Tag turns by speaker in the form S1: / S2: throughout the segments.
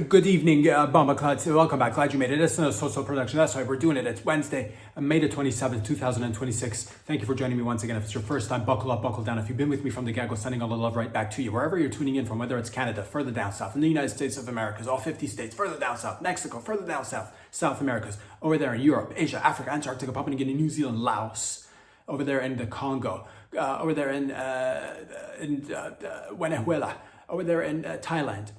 S1: Good evening, Bomba Clouds. Welcome back. Glad you made it. It's a social production. That's right, we're doing it. It's Wednesday, May the 27th, 2026. Thank you for joining me once again. If it's your first time, buckle up, buckle down. If you've been with me from the get-go, sending all the love right back to you. Wherever you're tuning in from, whether it's Canada, further down south, in the United States of America, all 50 states, further down south, Mexico, further down south, South Americas, over there in Europe, Asia, Africa, Antarctica, Papua New Guinea, New Zealand, Laos, over there in the Congo, over there in Venezuela, over there in Thailand.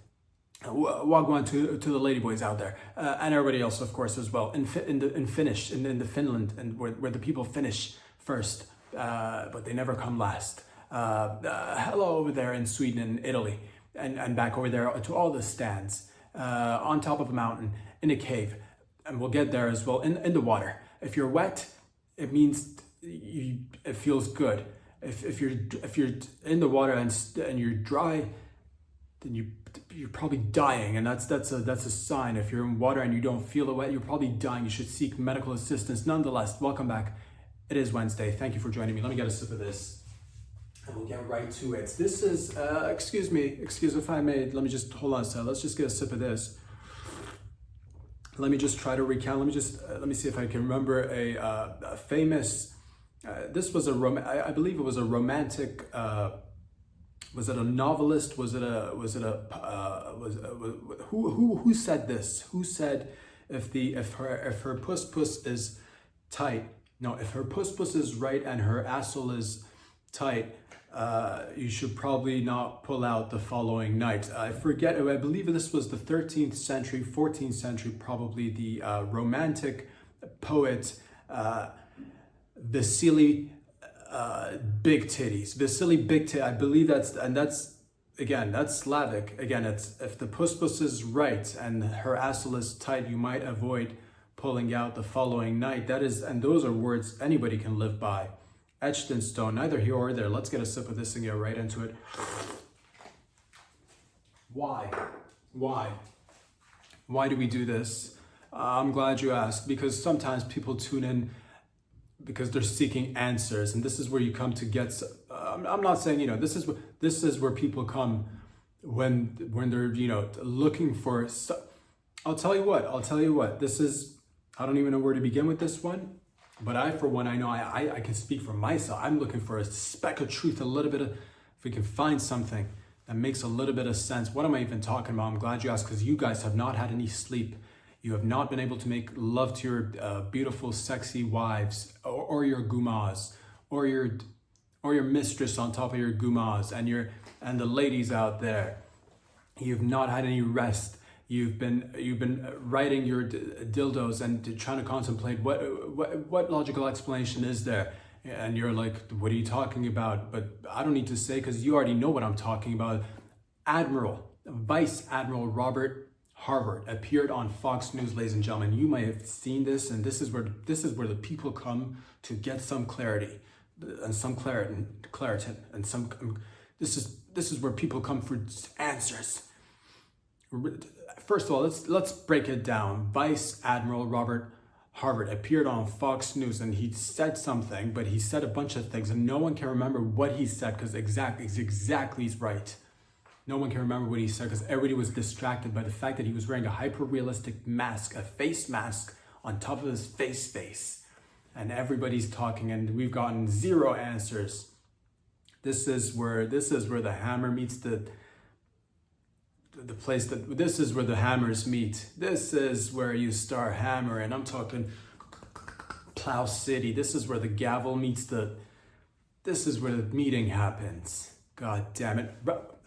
S1: Wagwan to the ladyboys out there, and everybody else, of course, as well. In Finnish, in the Finland, and where the people finish first, but they never come last. Hello over there in Sweden and Italy, and back over there to all the stands, on top of a mountain, in a cave, and we'll get there as well. In the water. If you're wet, it means it feels good. If you're in the water and you're dry, then you're probably dying, and that's a sign. If you're in water and you don't feel it wet, you're probably dying. You should seek medical assistance. Nonetheless, welcome back. It is Wednesday. Thank you for joining me. Let me get a sip of this, and we'll get right to it. This is excuse me if I may. Let me just hold on a second. Let's just get a sip of this. Let me just try to recount. Let me see if I can remember a famous. This was I believe it was a romantic. Was it a novelist? Who said this? Who said if her puss is tight? No, if her puss is right and her asshole is tight, you should probably not pull out the following night. I forget. I believe this was the 13th century, 14th century, probably. The romantic poet Vasily. Big titties, Vasily Big Titty. I believe that's Slavic. Again, it's if the puss is right and her asshole is tight, you might avoid pulling out the following night. And those are words anybody can live by, etched in stone. Neither here or there. Let's get a sip of this and get right into it. Why do we do this? I'm glad you asked, because sometimes people tune in because they're seeking answers, and this is where you come to get. I'm not saying this is where people come when they're looking for. I'll tell you what. This is. I don't even know where to begin with this one, but I know I can speak for myself. I'm looking for a speck of truth, a little bit of. If we can find something that makes a little bit of sense. What am I even talking about? I'm glad you asked, because you guys have not had any sleep. You have not been able to make love to your beautiful, sexy wives, or your gumas, or your mistress on top of your gumas, and the ladies out there. You've not had any rest. You've been writing your dildos and trying to contemplate what logical explanation is there, and you're like, what are you talking about? But I don't need to say, because you already know what I'm talking about. Vice Admiral Robert Harvard appeared on Fox News, ladies and gentlemen. You might have seen this, and this is where the people come to get some clarity, and some clarity, and some. This is where people come for answers. First of all, let's break it down. Vice Admiral Robert Harvard appeared on Fox News, and he said something, but he said a bunch of things, and no one can remember what he said, because he's right. No one can remember what he said, because everybody was distracted by the fact that he was wearing a hyper-realistic mask, a face mask on top of his face. And everybody's talking, and we've gotten zero answers. This is where the hammer meets the place this is where the hammers meet. This is where you start hammering. I'm talking Plow City. This is where the gavel meets this is where the meeting happens. God damn it.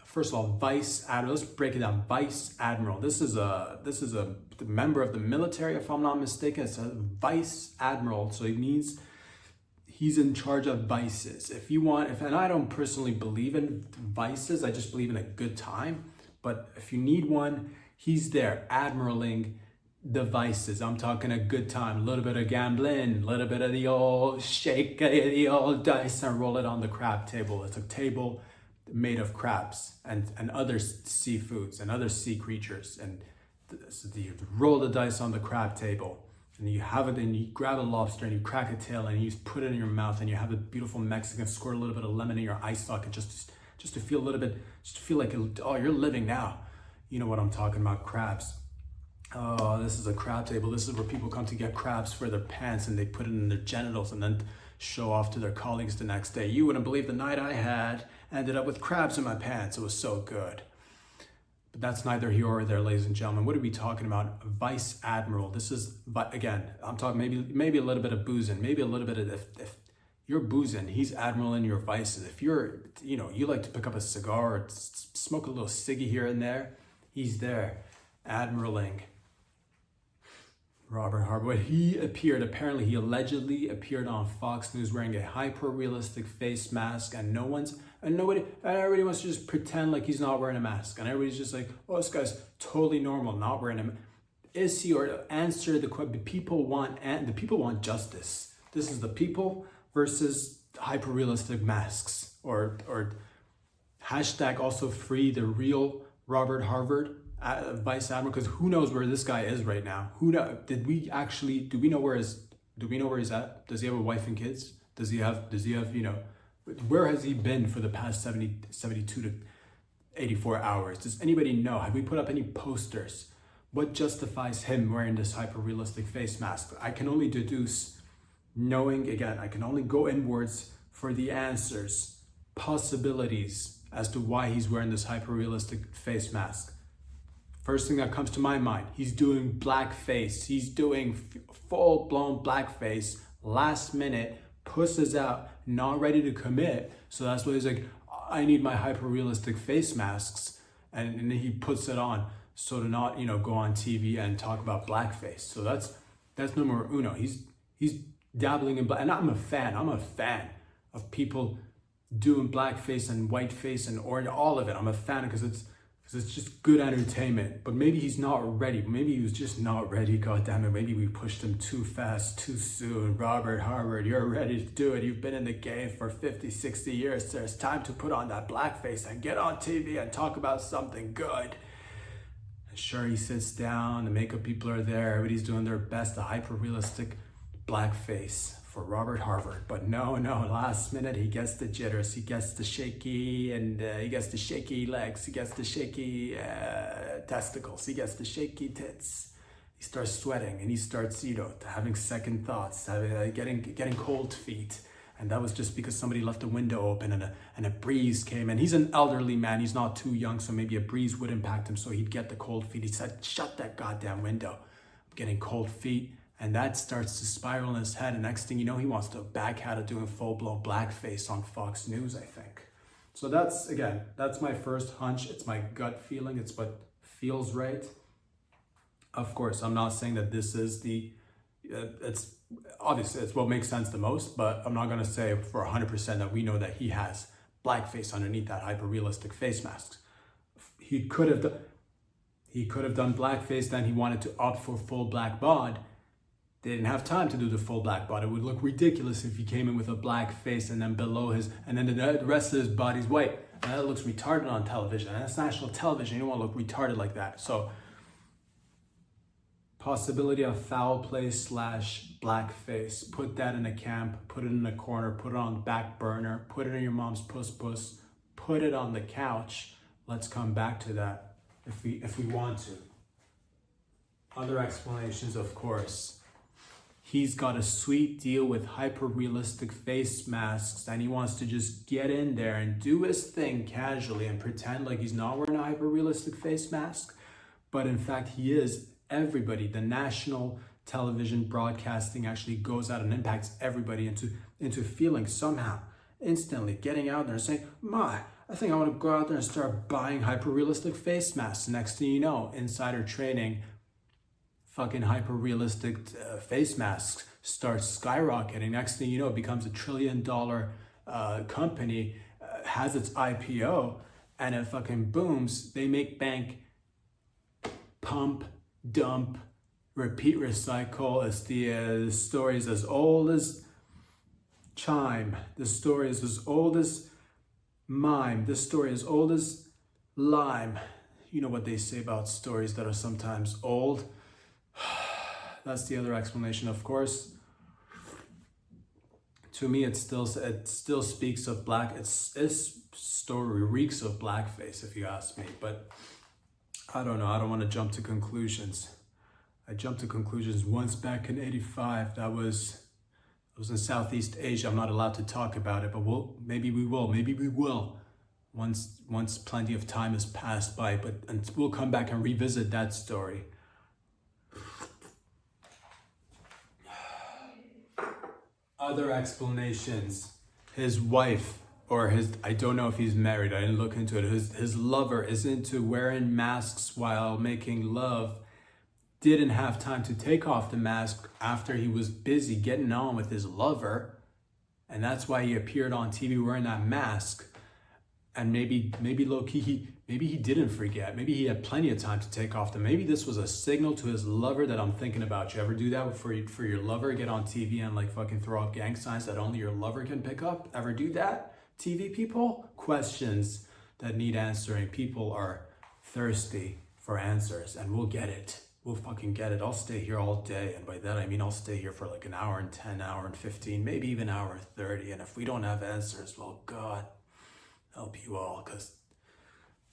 S1: First of all, Vice Admiral. Let's break it down. Vice Admiral. This is a member of the military, if I'm not mistaken. It's a Vice Admiral, so it means he's in charge of vices. And I don't personally believe in vices. I just believe in a good time. But if you need one, he's there, admiraling the vices. I'm talking a good time, a little bit of gambling, a little bit of the old shake, the old dice, and roll it on the crab table. It's a table made of crabs and other seafoods and other sea creatures, and so you roll the dice on the crab table, and you have it, and you grab a lobster and you crack a tail and you put it in your mouth, and you have a beautiful Mexican, squirt a little bit of lemon in your eye socket just to feel a little bit, just to feel like, oh, you're living now. You know what I'm talking about, crabs. Oh, this is a crab table. This is where people come to get crabs for their pants and they put it in their genitals and then show off to their colleagues the next day. You wouldn't believe the night I had. Ended up with crabs in my pants. It was so good. But that's neither here or there, ladies and gentlemen. What are we talking about? Vice Admiral. This is, but again, I'm talking maybe a little bit of boozing, maybe a little bit of, if you're boozing, he's Admiral in your vices. If you're, you like to pick up a cigar or smoke a little ciggy here and there, he's there, admiraling. Robert Harwood, he allegedly appeared on Fox News wearing a hyper-realistic face mask, and everybody wants to just pretend like he's not wearing a mask, and everybody's just like, oh, this guy's totally normal, not wearing a mask. Is he, or to answer the question, the people want justice. This is the people versus hyper-realistic masks, or hashtag also free the real Robert Harwood. Vice Admiral, because who knows where this guy is right now? Do we know where he's at? Does he have a wife and kids? Does he have, where has he been for the past 72 to 84 hours? Does anybody know? Have we put up any posters? What justifies him wearing this hyper-realistic face mask? I can only deduce, I can only go inwards for the answers, possibilities as to why he's wearing this hyper-realistic face mask. First thing that comes to my mind, he's doing blackface. He's doing full-blown blackface. Last minute, pusses out, not ready to commit. So that's why he's like, I need my hyper-realistic face masks. And he puts it on so to not, go on TV and talk about blackface. So that's numero uno. He's dabbling in black. And I'm a fan of people doing blackface and whiteface and orange, all of it. I'm a fan because it's just good entertainment. But maybe he's not ready. Maybe he was just not ready. God damn it. Maybe we pushed him too fast, too soon. Robert Harwood, you're ready to do it. You've been in the game for 50, 60 years. Sir. It's time to put on that blackface and get on TV and talk about something good. And sure, he sits down. The makeup people are there. Everybody's doing their best. The hyper-realistic blackface for Robert Harwood. But no, last minute he gets the jitters, he gets the shaky, and he gets the shaky legs, he gets the shaky testicles, he gets the shaky tits. He starts sweating and he starts, having second thoughts, getting cold feet. And that was just because somebody left the window open and a breeze came in. He's an elderly man, he's not too young, so maybe a breeze would impact him, so he'd get the cold feet. He said, shut that goddamn window. I'm getting cold feet. And that starts to spiral in his head. And next thing you know, he wants to back out of doing full-blown blackface on Fox News, I think. So that's my first hunch. It's my gut feeling. It's what feels right. Of course, I'm not saying that this is it's obviously it's what makes sense the most, but I'm not going to say for 100% that we know that he has blackface underneath that hyper-realistic face mask. He could have done blackface, then he wanted to opt for full black bod. They didn't have time to do the full black body. It would look ridiculous if he came in with a black face and then and then the rest of his body's white. And that looks retarded on television. And that's national television. You don't want to look retarded like that. So, possibility of foul play / blackface. Put that in a camp. Put it in a corner. Put it on the back burner. Put it in your mom's puss. Put it on the couch. Let's come back to that if we want to. Other explanations, of course. He's got a sweet deal with hyper-realistic face masks and he wants to just get in there and do his thing casually and pretend like he's not wearing a hyper-realistic face mask. But in fact, he is. Everybody, the national television broadcasting actually goes out and impacts everybody into feeling somehow, instantly getting out there and saying, I think I want to go out there and start buying hyper-realistic face masks. Next thing you know, insider trading, fucking hyper-realistic face masks start skyrocketing. Next thing you know, it becomes $1 trillion company, has its IPO, and it fucking booms. They make bank, pump, dump, repeat, recycle. It's the story is as old as chime. The story is as old as mime. This story is old as lime. You know what they say about stories that are sometimes old. That's the other explanation, of course. To me, it still speaks of black. This story reeks of blackface, if you ask me. But I don't know. I don't want to jump to conclusions. I jumped to conclusions once back in '85. That was in Southeast Asia. I'm not allowed to talk about it, but maybe we will. Once plenty of time has passed by, and we'll come back and revisit that story. Other explanations. His wife, or I don't know if he's married, I didn't look into it. His lover is into wearing masks while making love. Didn't have time to take off the mask after he was busy getting on with his lover. And that's why he appeared on TV wearing that mask. And maybe low-key, maybe he didn't forget. Maybe he had plenty of time to take off them. Maybe this was a signal to his lover that I'm thinking about you. Ever do that for your lover? Get on TV and like fucking throw up gang signs that only your lover can pick up? Ever do that? TV people? Questions that need answering. People are thirsty for answers, and we'll get it. We'll fucking get it. I'll stay here all day. And by that, I mean, I'll stay here for like an hour and 10, hour and 15, maybe even hour 30. And if we don't have answers, well, God help you all, because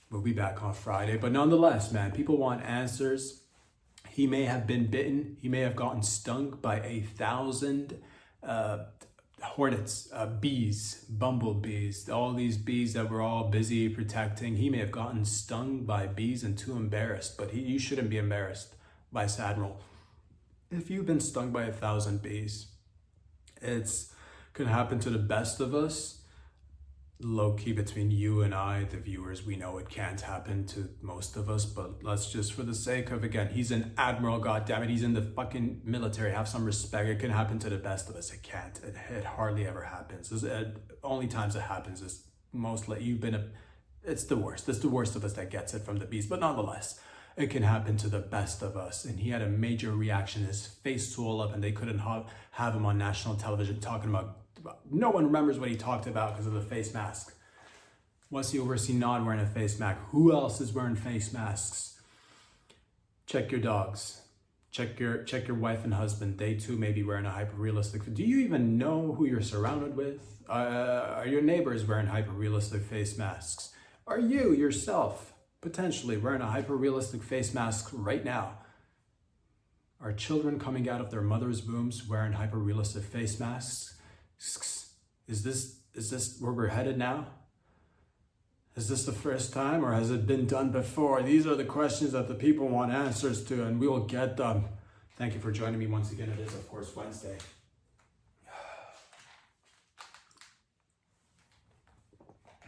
S1: we'll be back on Friday. But nonetheless, man, people want answers. He may have been bitten. He may have gotten stung by 1,000 hornets, bees, bumblebees, all these bees that we're all busy protecting. He may have gotten stung by bees and too embarrassed, but you shouldn't be embarrassed, Vice Admiral. If you've been stung by 1,000 bees, it's gonna happen to the best of us. Low-key between you and I, the viewers, we know it can't happen to most of us, but let's just, for the sake of, again, he's an admiral, goddammit, he's in the fucking military, have some respect. It can happen to the best of us. It can't. It hardly ever happens. Only times it happens is mostly it's the worst. It's the worst of us that gets it from the beast, but nonetheless, it can happen to the best of us. And he had a major reaction. His face swelled up and they couldn't have him on national television talking about, no one remembers what he talked about because of the face mask. Was he overseen not wearing a face mask? Who else is wearing face masks? Check your dogs. Check your wife and husband. They too may be wearing a hyper-realistic. Do you even know who you're surrounded with? Are your neighbors wearing hyper-realistic face masks? Are you yourself potentially wearing a hyper-realistic face mask right now? Are children coming out of their mother's wombs wearing hyper-realistic face masks? Is this where we're headed now? Is this the first time, or has it been done before? These are the questions that the people want answers to, and we will get them. Thank you for joining me once again. It is, of course, Wednesday.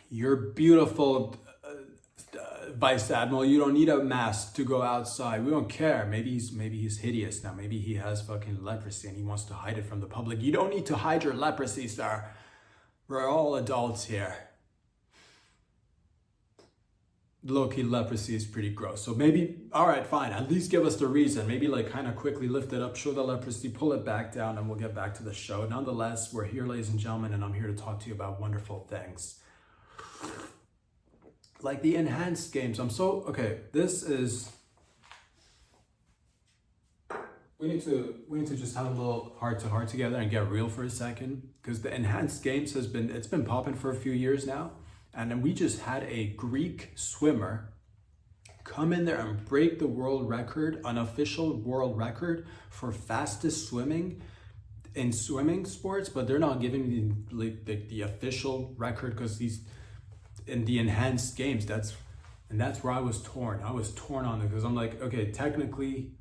S1: You're beautiful, Vice Admiral. You don't need a mask to go outside. We don't care. Maybe he's hideous now. Maybe he has fucking leprosy and he wants to hide it from the public. You don't need to hide your leprosy, sir. We're all adults here. Low-key leprosy is pretty gross. So maybe, all right, fine. At least give us the reason. Maybe like kind of quickly lift it up, show the leprosy, pull it back down, and we'll get back to the show. Nonetheless, we're here, ladies and gentlemen, and I'm here to talk to you about wonderful things. Like the enhanced games. This is, we need to just have a little heart-to-heart together and get real for a second, because the enhanced games it's been popping for a few years now. And then we just had a Greek swimmer come in there and break the world record, unofficial world record for fastest swimming in swimming sports, but they're not giving the official record because he's in the enhanced games. That's where I was torn. I was torn on it because I'm like, okay, technically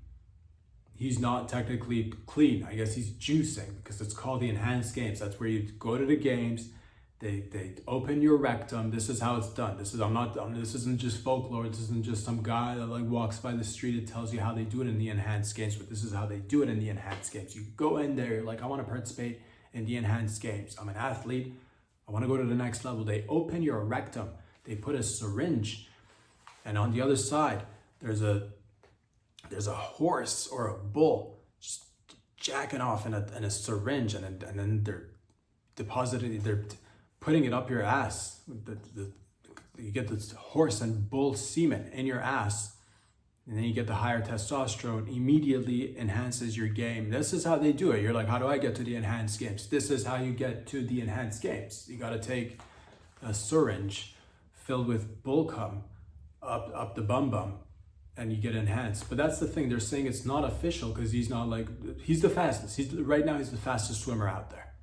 S1: he's not technically clean. I guess he's juicing because it's called the enhanced games. That's where you go to the games. They open your rectum. This is how it's done. This isn't just folklore. This isn't just some guy that like walks by the street and tells you how they do it in the enhanced games, but this is how they do it in the enhanced games. You go in there, you're like, I want to participate in the enhanced games. I'm an athlete. I want to go to the next level. They open your rectum. They put a syringe, and on the other side, there's a horse or a bull just jacking off in a syringe, and then they're putting it up your ass. You get this horse and bull semen in your ass, and then you get the higher testosterone, immediately enhances your game. This is how they do it. You're like, how do I get to the enhanced games? This is how you get to the enhanced games. You got to take a syringe filled with bull cum up the bum, and you get enhanced. But that's the thing, they're saying it's not official because he's not like, he's the fastest. Right now he's the fastest swimmer out there.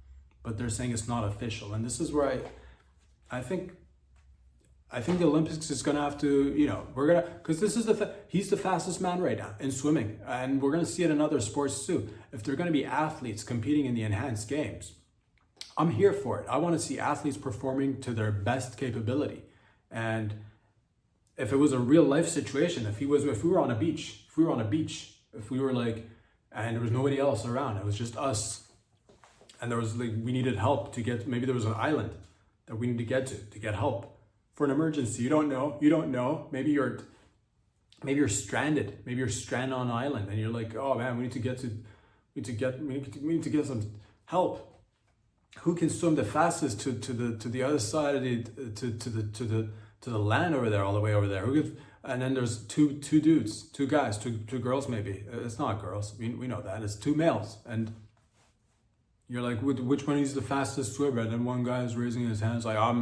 S1: But they're saying it's not official. And this is where I think the Olympics is gonna have to, because this is he's the fastest man right now in swimming. And we're gonna see it in other sports too. If they're gonna be athletes competing in the enhanced games, I'm here for it. I wanna see athletes performing to their best capability. And if it was a real life situation, if we were on a beach, if we were like, and there was nobody else around, it was just us, and there was like, we needed help to get, maybe there was an island that we need to get help for an emergency. You don't know. Maybe you're stranded. Maybe you're stranded on an island, and you're like, oh man, we need to get some help. Who can swim the fastest to the other side of to the land over there, all the way over there? And then there's two dudes, two guys, two girls maybe. It's not girls. We know that. It's two males. And you're like, which one is the fastest swimmer? And then one guy is raising his hands like, I'm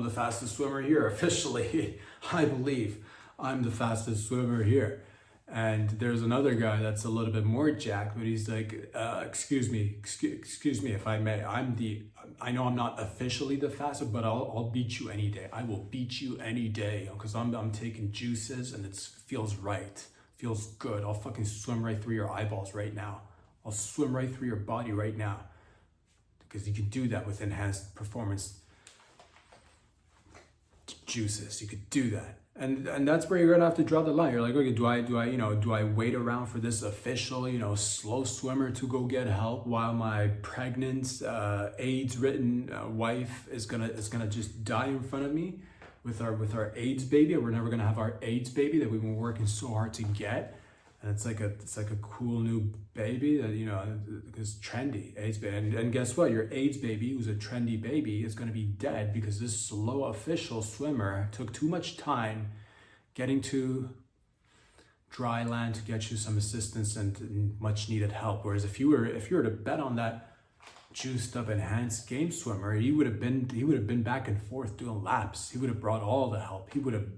S1: the fastest swimmer here. Officially, I believe I'm the fastest swimmer here. And there's another guy that's a little bit more jacked, but he's like, excuse me if I may. I know I'm not officially the fastest, but I'll beat you any day. I will beat you any day because I'm taking juices and it feels right, feels good. I'll fucking swim right through your eyeballs right now. I'll swim right through your body right now, because you can do that with enhanced performance juices. You could do that. And that's where you're gonna have to draw the line. You're like, okay, do I wait around for this official, slow swimmer to go get help while my pregnant, AIDS-ridden wife is gonna just die in front of me with our AIDS baby, and we're never gonna have our AIDS baby that we've been working so hard to get. And it's like a cool new baby that, is trendy, AIDS baby. And guess what? Your AIDS baby, who's a trendy baby, is going to be dead because this slow official swimmer took too much time getting to dry land to get you some assistance and much needed help. Whereas if you were to bet on that juiced up enhanced game swimmer, he would have been back and forth doing laps. He would have brought all the help. He would have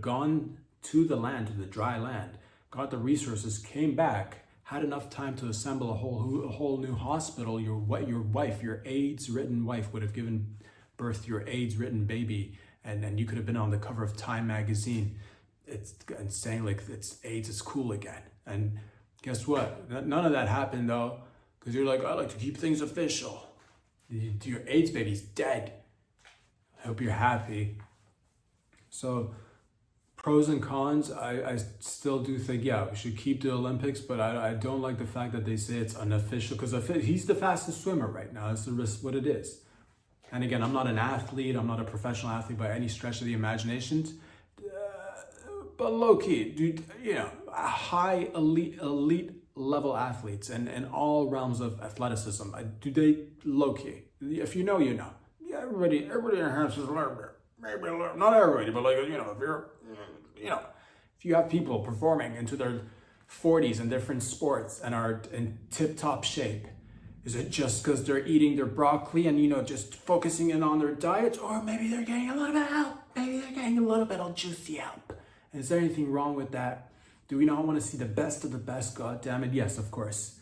S1: gone to the land, to the dry land, got the resources, came back, had enough time to assemble a whole new hospital. Your wife, your AIDS-ridden wife, would have given birth to your AIDS-ridden baby, and you could have been on the cover of Time magazine. And saying like AIDS is cool again. And guess what? None of that happened though, because you're like, I like to keep things official. Your AIDS baby's dead. I hope you're happy. So, pros and cons, I still do think, we should keep the Olympics, but I don't like the fact that they say it's unofficial, because he's the fastest swimmer right now. That's what it is. And again, I'm not an athlete. I'm not a professional athlete by any stretch of the imagination. But low-key, dude, high elite level athletes and all realms of athleticism, do they low-key? If you know, you know. Yeah, everybody enhances a little bit. Maybe a little, not everybody, but if you have people performing into their 40s in different sports and are in tip-top shape, is it just because they're eating their broccoli and, just focusing in on their diets? Or maybe they're getting a little bit of help. Maybe they're getting a little bit of juicy help. And is there anything wrong with that? Do we not want to see the best of the best? God damn it. Yes, of course.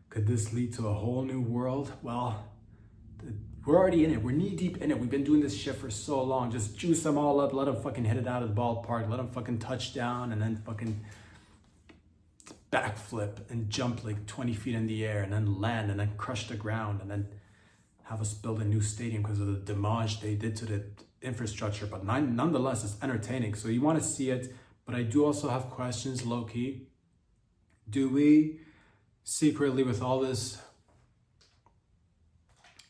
S1: Could this lead to a whole new world? Well, we're already in it. We're knee deep in it. We've been doing this shit for so long. Just juice them all up. Let them fucking hit it out of the ballpark. Let them fucking touch down and then fucking backflip and jump like 20 feet in the air and then land and then crush the ground and then have us build a new stadium because of the damage they did to the infrastructure. But nonetheless, it's entertaining. So you want to see it. But I do also have questions, low-key. Do we secretly, with all this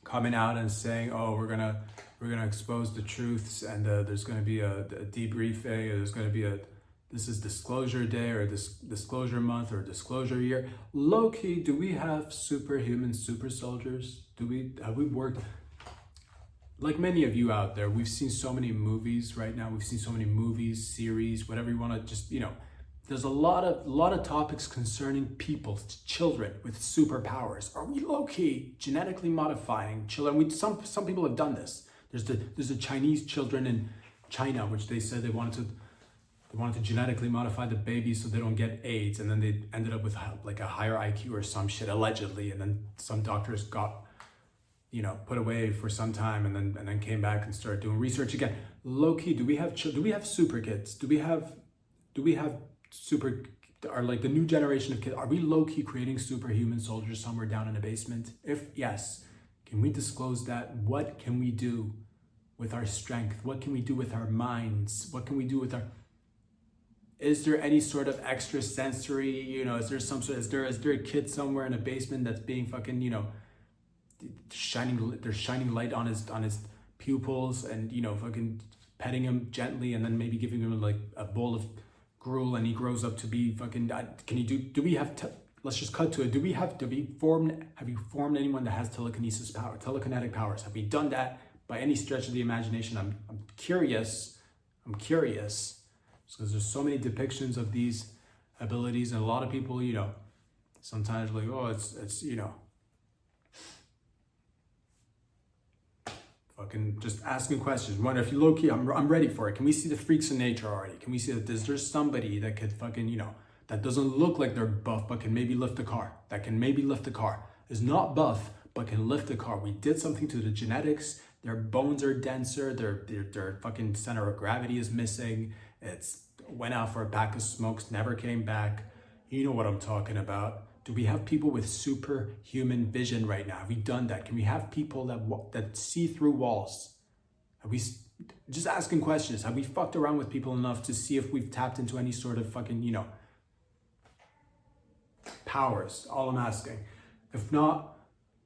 S1: coming out and saying, oh, we're gonna expose the truths, and there's gonna be a debrief day, or there's gonna be this is disclosure day, or this disclosure month, or disclosure year. Low key, do we have superhuman super soldiers? Have we worked? Like many of you out there, we've seen so many movies right now. We've seen so many movies, series, whatever you want to just, there's a lot of topics concerning people, children with superpowers. Are we low-key genetically modifying children? Some people have done this. There's the Chinese children in China, which they said they they wanted to genetically modify the babies so they don't get AIDS, and then they ended up with like a higher IQ or some shit allegedly, and then some doctors got, you know, put away for some time, and then came back and started doing research again. Low key, do we have super kids? Do we have super, are like the new generation of kids, are we low key creating superhuman soldiers somewhere down in a basement? If yes, can we disclose that? What can we do with our strength? What can we do with our minds? What can we do with our, is there any sort of extra sensory, you know, is there some sort, is there a kid somewhere in a basement that's being fucking, you know, they're shining light on his pupils, and, you know, fucking petting him gently, and then maybe giving him like a bowl of gruel, and he grows up to be fucking, can you do we have, let's just cut to it. Have you formed anyone that has telekinesis power, telekinetic powers? Have we done that by any stretch of the imagination? I'm curious, because there's so many depictions of these abilities, and a lot of people, you know, sometimes like, oh, it's you know, fucking just asking questions. Wonder if you low key, I'm ready for it. Can we see the freaks in nature already? Can we see that there's somebody that could fucking, you know, that doesn't look like they're buff but can maybe lift a car? Is not buff but can lift a car. We did something to the genetics. Their bones are denser. Their fucking center of gravity is missing. It's went out for a pack of smokes, never came back. You know what I'm talking about. Do we have people with superhuman vision right now? Have we done that? Can we have people that see through walls? Have we, just asking questions, have we fucked around with people enough to see if we've tapped into any sort of fucking, you know, powers? All I'm asking. If not,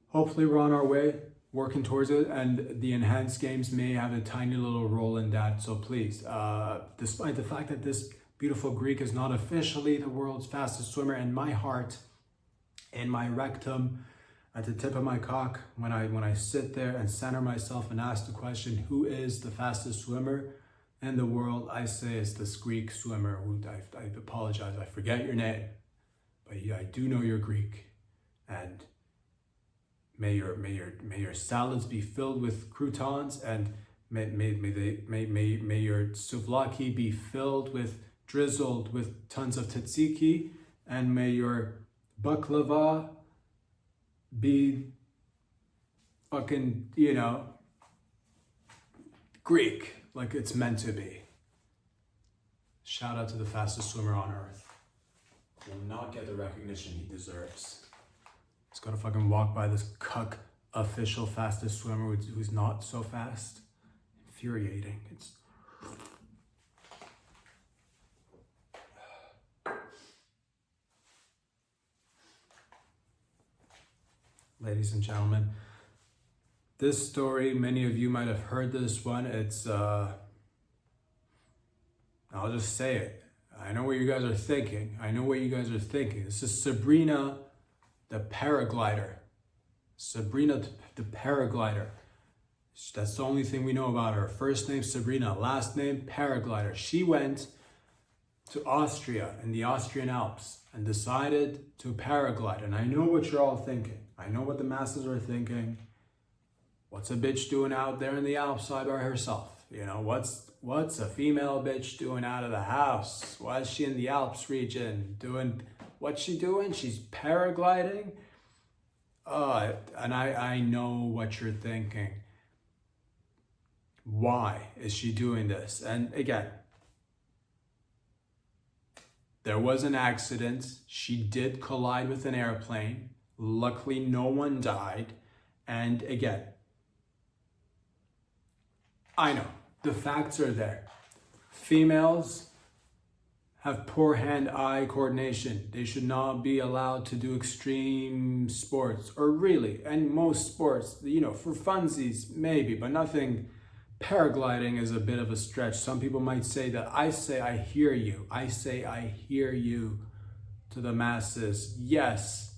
S1: hopefully we're on our way, working towards it, and the enhanced games may have a tiny little role in that. So please, despite the fact that this beautiful Greek is not officially the world's fastest swimmer, in my heart, in my rectum, at the tip of my cock, when I sit there and center myself and ask the question, who is the fastest swimmer in the world, I say it's this Greek swimmer who, I apologize, I forget your name, but yeah, I do know you're Greek. And may your salads be filled with croutons, and may your souvlaki be filled with, drizzled with tons of tzatziki, and may your baklava be fucking, you know, Greek, like it's meant to be. Shout out to the fastest swimmer on earth. Will not get the recognition he deserves. He's gotta fucking walk by this cuck official fastest swimmer who's not so fast. Infuriating. It's ladies and gentlemen, this story, many of you might have heard this one. It's, I'll just say it. I know what you guys are thinking. This is Sabrina the paraglider. Sabrina the paraglider. That's the only thing we know about her. First name Sabrina, last name paraglider. She went to Austria in the Austrian Alps and decided to paraglide. And I know what you're all thinking. I know what the masses are thinking. What's a bitch doing out there in the Alps by herself? You know, what's a female bitch doing out of the house? Why is she in the Alps region doing, what's she doing? She's paragliding? And I know what you're thinking. Why is she doing this? And again, there was an accident. She did collide with an airplane. Luckily, no one died. And again, I know, the facts are there. Females have poor hand-eye coordination. They should not be allowed to do extreme sports, or really, and most sports, you know, for funsies, maybe, but nothing. Paragliding is a bit of a stretch. Some people might say that. I say, I hear you. I say, I hear you to the masses. Yes,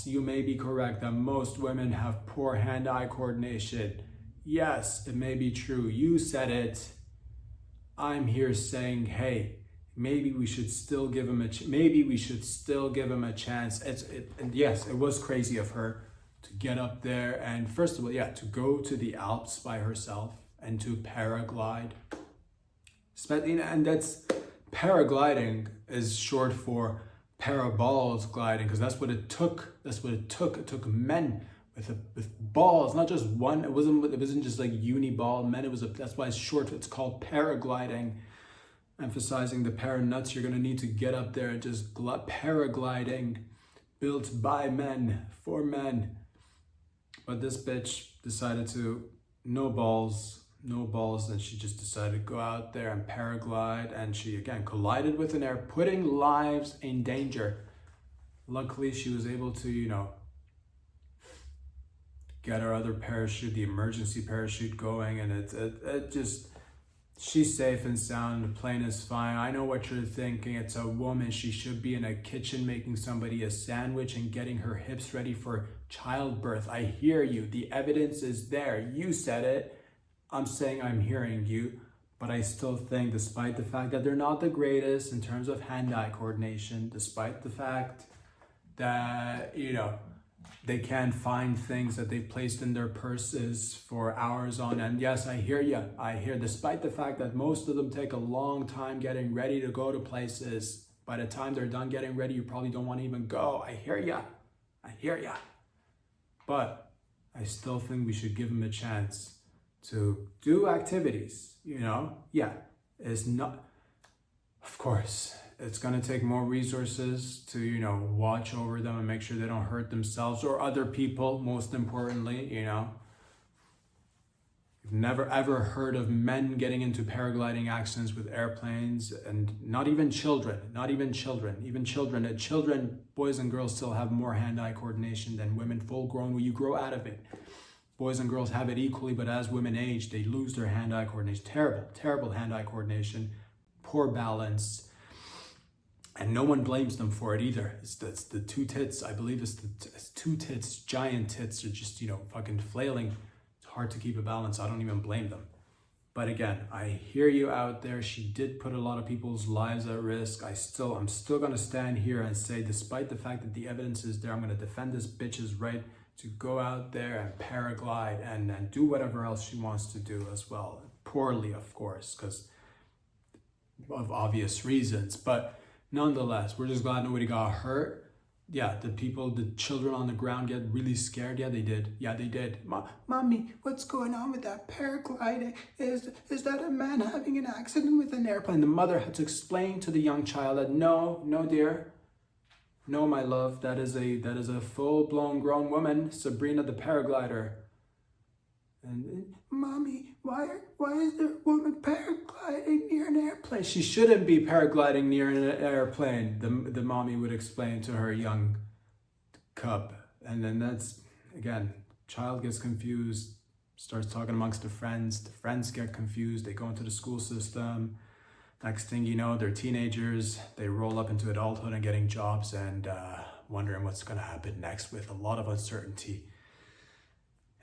S1: you may be correct that most women have poor hand-eye coordination. Yes, it may be true. You said it. I'm here saying, hey, maybe we should still give him a chance. And yes, it was crazy of her to get up there and, first of all, to go to the Alps by herself and to paraglide. And that's paragliding is short for paraballs gliding, because that's what it took. It took men with balls, not just one. It wasn't just like uni ball. Men, that's why it's short. It's called paragliding, emphasizing the para nuts. You're gonna need to get up there and just paragliding, built by men for men. But this bitch decided to no balls, and she just decided to go out there and paraglide, and she again collided with an air, putting lives in danger. Luckily, she was able to, get her other parachute, the emergency parachute, going, and it just, she's safe and sound. The plane is fine. I know what you're thinking. It's a woman. She should be in a kitchen making somebody a sandwich and getting her hips ready for childbirth. I hear you. The evidence is there. You said it. I'm saying I'm hearing you, but I still think, despite the fact that they're not the greatest in terms of hand-eye coordination, despite the fact that, they can't find things that they've placed in their purses for hours on end. Yes, I hear you. Despite the fact that most of them take a long time getting ready to go to places. By the time they're done getting ready, you probably don't want to even go. I hear you. But I still think we should give them a chance to do activities, it's not, of course, it's going to take more resources to, watch over them and make sure they don't hurt themselves or other people, most importantly, You've never ever heard of men getting into paragliding accidents with airplanes, and not even children, boys and girls still have more hand-eye coordination than women, full grown, when you grow out of it. Boys and girls have it equally, but as women age, they lose their hand-eye coordination. Terrible hand-eye coordination, poor balance, and no one blames them for it either. It's the two tits, I believe it's two tits, giant tits are just, fucking flailing. It's hard to keep a balance. I don't even blame them. But again, I hear you out there. She did put a lot of people's lives at risk. I'm still gonna stand here and say, despite the fact that the evidence is there, I'm gonna defend this bitch's right to go out there and paraglide and do whatever else she wants to do as well. Poorly, of course, because of obvious reasons. But nonetheless, we're just glad nobody got hurt. Yeah, the children on the ground get really scared. Yeah, they did. Mommy, what's going on with that paragliding? Is that a man having an accident with an airplane? The mother had to explain to the young child that no, dear. No, my love, that is a full-blown grown woman, Sabrina the paraglider. And Mommy, why is there a woman paragliding near an airplane? She shouldn't be paragliding near an airplane, the mommy would explain to her young cub. And then that's, again, child gets confused, starts talking amongst the friends get confused, they go into the school system. Next thing you know, they're teenagers, they roll up into adulthood and getting jobs and wondering what's gonna happen next, with a lot of uncertainty.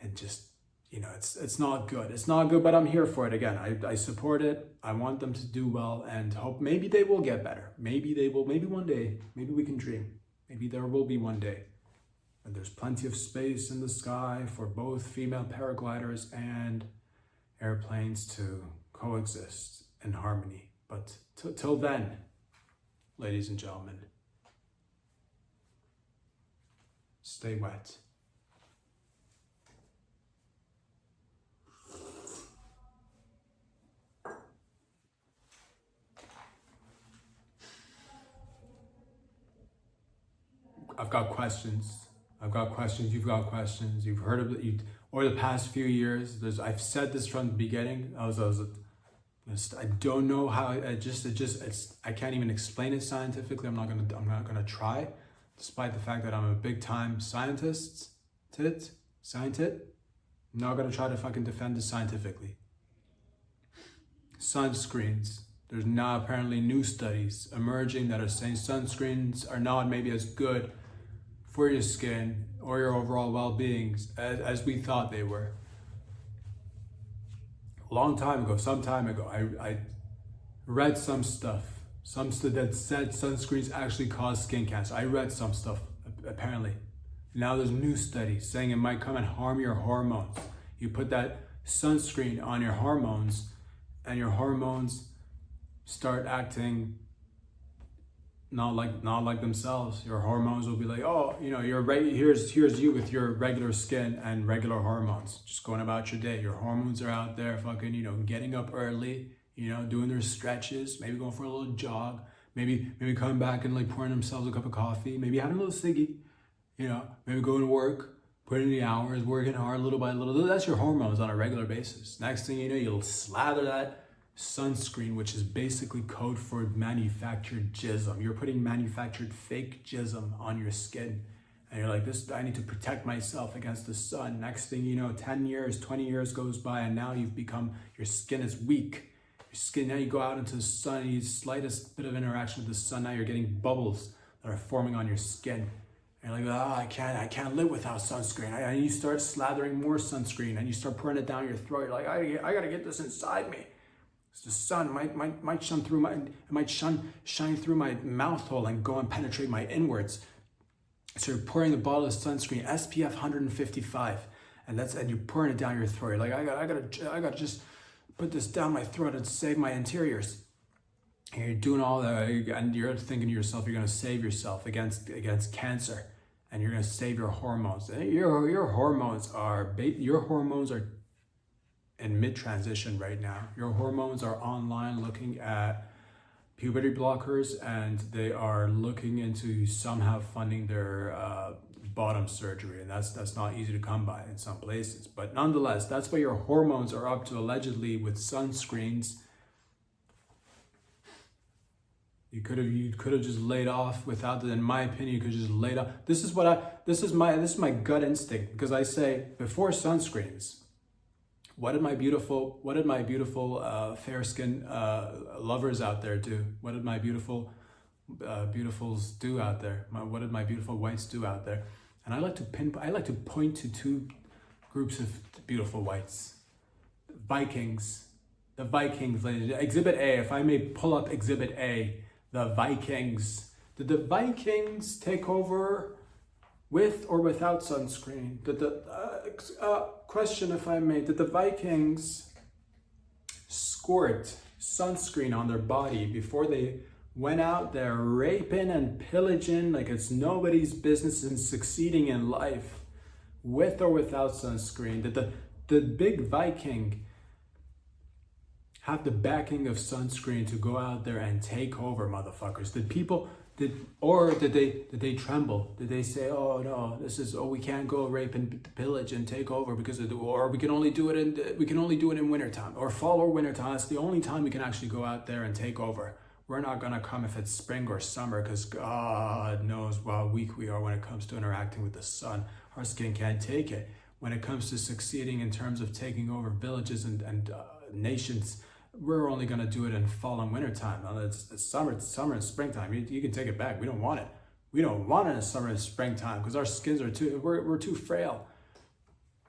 S1: And just, it's not good. It's not good, but I'm here for it. Again, I support it. I want them to do well and hope maybe they will get better. Maybe they will, maybe one day, maybe we can dream. Maybe there will be one day. And there's plenty of space in the sky for both female paragliders and airplanes to coexist in harmony. But till then, ladies and gentlemen, stay wet. I've got questions. You've got questions. You've heard of it. Over the past few years, I've said this from the beginning. I don't know how. I can't even explain it scientifically. I'm not gonna try, despite the fact that I'm a big time scientist. I'm not gonna try to fucking defend this scientifically. Sunscreens. There's now apparently new studies emerging that are saying sunscreens are not maybe as good for your skin or your overall well-being as we thought they were. Some time ago, I read some stuff that said sunscreens actually cause skin cancer. I read some stuff, apparently. Now there's new studies saying it might come and harm your hormones. You put that sunscreen on your hormones, and your hormones start acting not like themselves. Your hormones will be like, oh, you know, here's you with your regular skin and regular hormones, just going about your day. Your hormones are out there fucking, you know, getting up early, you know, doing their stretches, maybe going for a little jog, maybe coming back and like pouring themselves a cup of coffee, maybe having a little ciggy, you know, maybe going to work, putting in the hours, working hard little by little. That's your hormones on a regular basis. Next thing you know, you'll slather that sunscreen, which is basically code for manufactured jism. You're putting manufactured fake jism on your skin. And you're like, I need to protect myself against the sun. Next thing you know, 10 years, 20 years goes by, and now your skin is weak. Your skin, now you go out into the sun, you slightest bit of interaction with the sun, now you're getting bubbles that are forming on your skin. And you're like, I can't live without sunscreen. And you start slathering more sunscreen, and you start pouring it down your throat. You're like, I gotta get this inside me. The sun might shine through my mouth hole and go and penetrate my inwards. So you're pouring a bottle of sunscreen, SPF 155, and you're pouring it down your throat. You're like, I gotta just put this down my throat and save my interiors. And you're doing all that, and you're thinking to yourself, you're gonna save yourself against cancer, and you're gonna save your hormones. Your hormones are in mid-transition right now. Your hormones are online looking at puberty blockers, and they are looking into somehow funding their bottom surgery, and that's not easy to come by in some places. But nonetheless, that's what your hormones are up to, allegedly, with sunscreens. You could have just laid off without it. In my opinion, you could just laid off. This is my gut instinct, because I say, before sunscreens, what did my beautiful fair-skinned lovers out there do? What did my beautifuls do out there? What did my beautiful whites do out there? And I like to point to two groups of beautiful whites. Vikings. The Vikings, ladies. Exhibit A, if I may pull up Exhibit A, the Vikings. Did the Vikings take over with or without sunscreen? Question, if I may, did the Vikings squirt sunscreen on their body before they went out there raping and pillaging like it's nobody's business and succeeding in life, with or without sunscreen? Did the big Viking have the backing of sunscreen to go out there and take over, motherfuckers? Did they tremble? Did they say, oh no, we can't go rape and pillage and take over or we can only do it in wintertime or fall or wintertime. That's the only time we can actually go out there and take over. We're not gonna come if it's spring or summer, because God knows how weak we are when it comes to interacting with the sun. Our skin can't take it. When it comes to succeeding in terms of taking over villages and nations, we're only going to do it in fall and winter time. It's summer and springtime. You can take it back. We don't want it. We don't want it in summer and springtime, because our skins are we're too frail.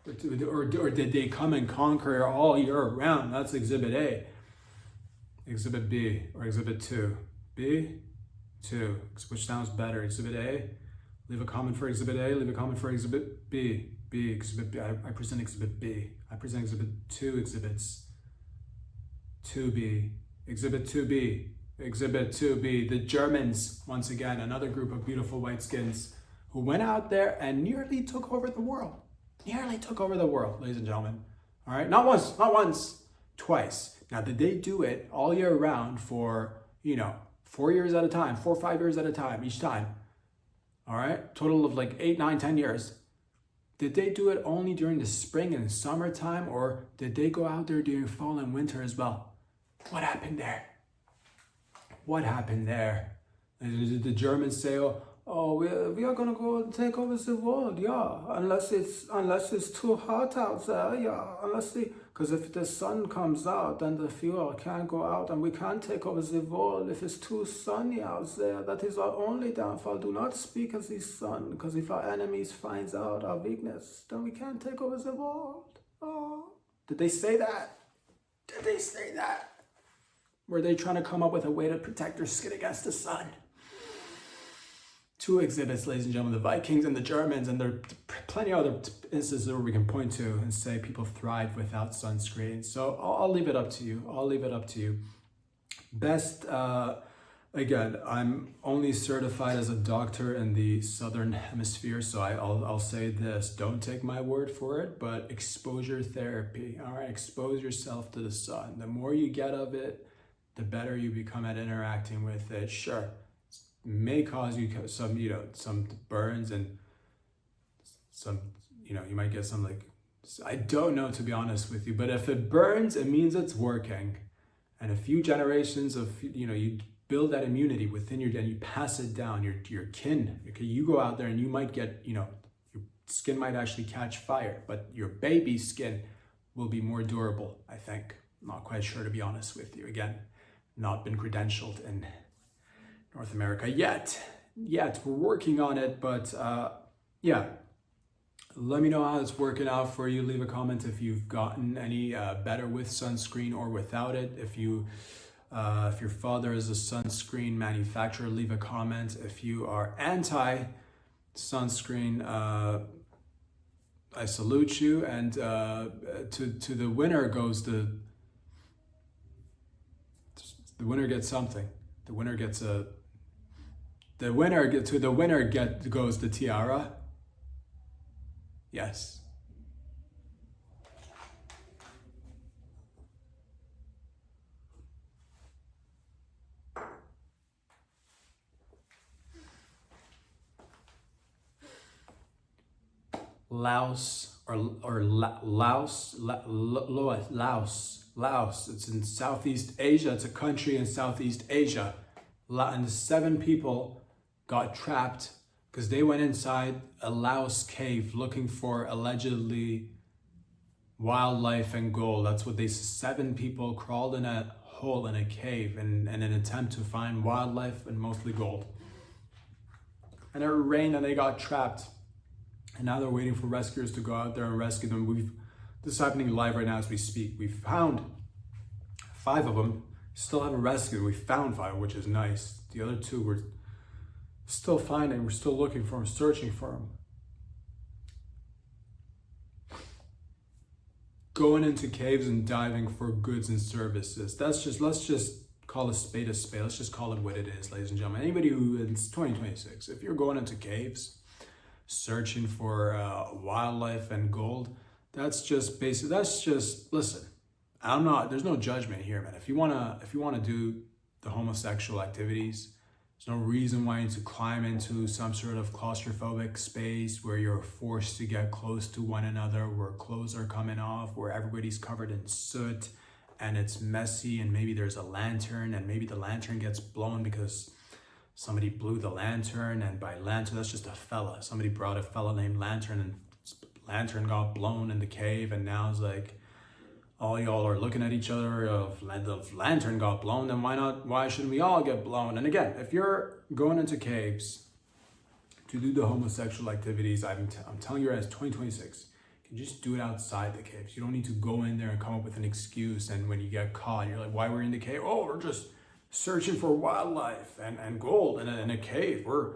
S1: Or did they come and conquer all year round? That's Exhibit A. Exhibit B or Exhibit 2. B, 2. Which sounds better? Exhibit A. Leave a comment for Exhibit A. Leave a comment for Exhibit B. B, Exhibit B. I present Exhibit B. I present Exhibit 2 exhibits. 2B, Exhibit 2B, Exhibit 2B, the Germans, once again, another group of beautiful white skins who went out there and nearly took over the world. Nearly took over the world, ladies and gentlemen. All right, not once, twice. Now, did they do it all year round for, 4 years at a time, 4 or 5 years at a time, each time? All right, total of like 8, 9, 10 years. Did they do it only during the spring and summertime, or did they go out there during fall and winter as well? What happened there? What happened there? Did the Germans say, we are gonna go and take over the world, yeah, unless it's too hot out there, yeah, because if the sun comes out, then the fuel can't go out and we can't take over the world. If it's too sunny out there, that is our only downfall. Do not speak of the sun, because if our enemies finds out our weakness, then we can't take over the world. Oh, did they say that? Did they say that? Were they trying to come up with a way to protect their skin against the sun? 2 exhibits, ladies and gentlemen, the Vikings and the Germans, and there are plenty of other instances where we can point to and say people thrive without sunscreen. So I'll leave it up to you. Best, again, I'm only certified as a doctor in the Southern Hemisphere, so I'll say this, don't take my word for it, but exposure therapy, all right? Expose yourself to the sun. The more you get of it, the better you become at interacting with it. Sure, it may cause you some, some burns and some, you might get some I don't know, to be honest with you, but if it burns, it means it's working. And a few generations of, you build that immunity within your, and you pass it down, your kin. Okay, you go out there and you might get, your skin might actually catch fire, but your baby's skin will be more durable, I think. I'm not quite sure, to be honest with you. Again, not been credentialed in North America yet. We're working on it, but yeah. Let me know how it's working out for you. Leave a comment if you've gotten any better with sunscreen or without it. If your father is a sunscreen manufacturer, leave a comment. If you are anti-sunscreen, I salute you. And to the winner goes the winner gets something. The winner gets goes the tiara. Yes. Laos Laos. It's in Southeast Asia. It's a country in Southeast Asia. And 7 people got trapped because they went inside a Laos cave looking for allegedly wildlife and gold. That's what 7 people crawled in a hole in a cave in an attempt to find wildlife and mostly gold. And it rained and they got trapped. And now they're waiting for rescuers to go out there and rescue them. This is happening live right now as we speak. We found 5 of them, still haven't rescued. We found 5, which is nice. The other 2 we're still finding, we're still looking for them, searching for them. Going into caves and diving for goods and services. Let's just call a spade a spade. Let's just call it what it is, ladies and gentlemen. Anybody who, it's 2026, if you're going into caves, searching for wildlife and gold, that's just basic. Listen, there's no judgment here, man. If you wanna do the homosexual activities, there's no reason why you need to climb into some sort of claustrophobic space where you're forced to get close to one another, where clothes are coming off, where everybody's covered in soot and it's messy, and maybe there's a lantern and maybe the lantern gets blown because somebody blew the lantern, and by lantern, that's just a fella. Somebody brought a fella named Lantern, and lantern got blown in the cave, and now it's like, all y'all are looking at each other, if the lantern got blown, then why shouldn't we all get blown? And again, if you're going into caves to do the homosexual activities, I'm telling you, as 2026, you can just do it outside the caves. You don't need to go in there and come up with an excuse, and when you get caught, you're like, why were we in the cave? Oh, we're just searching for wildlife and gold in a cave. We're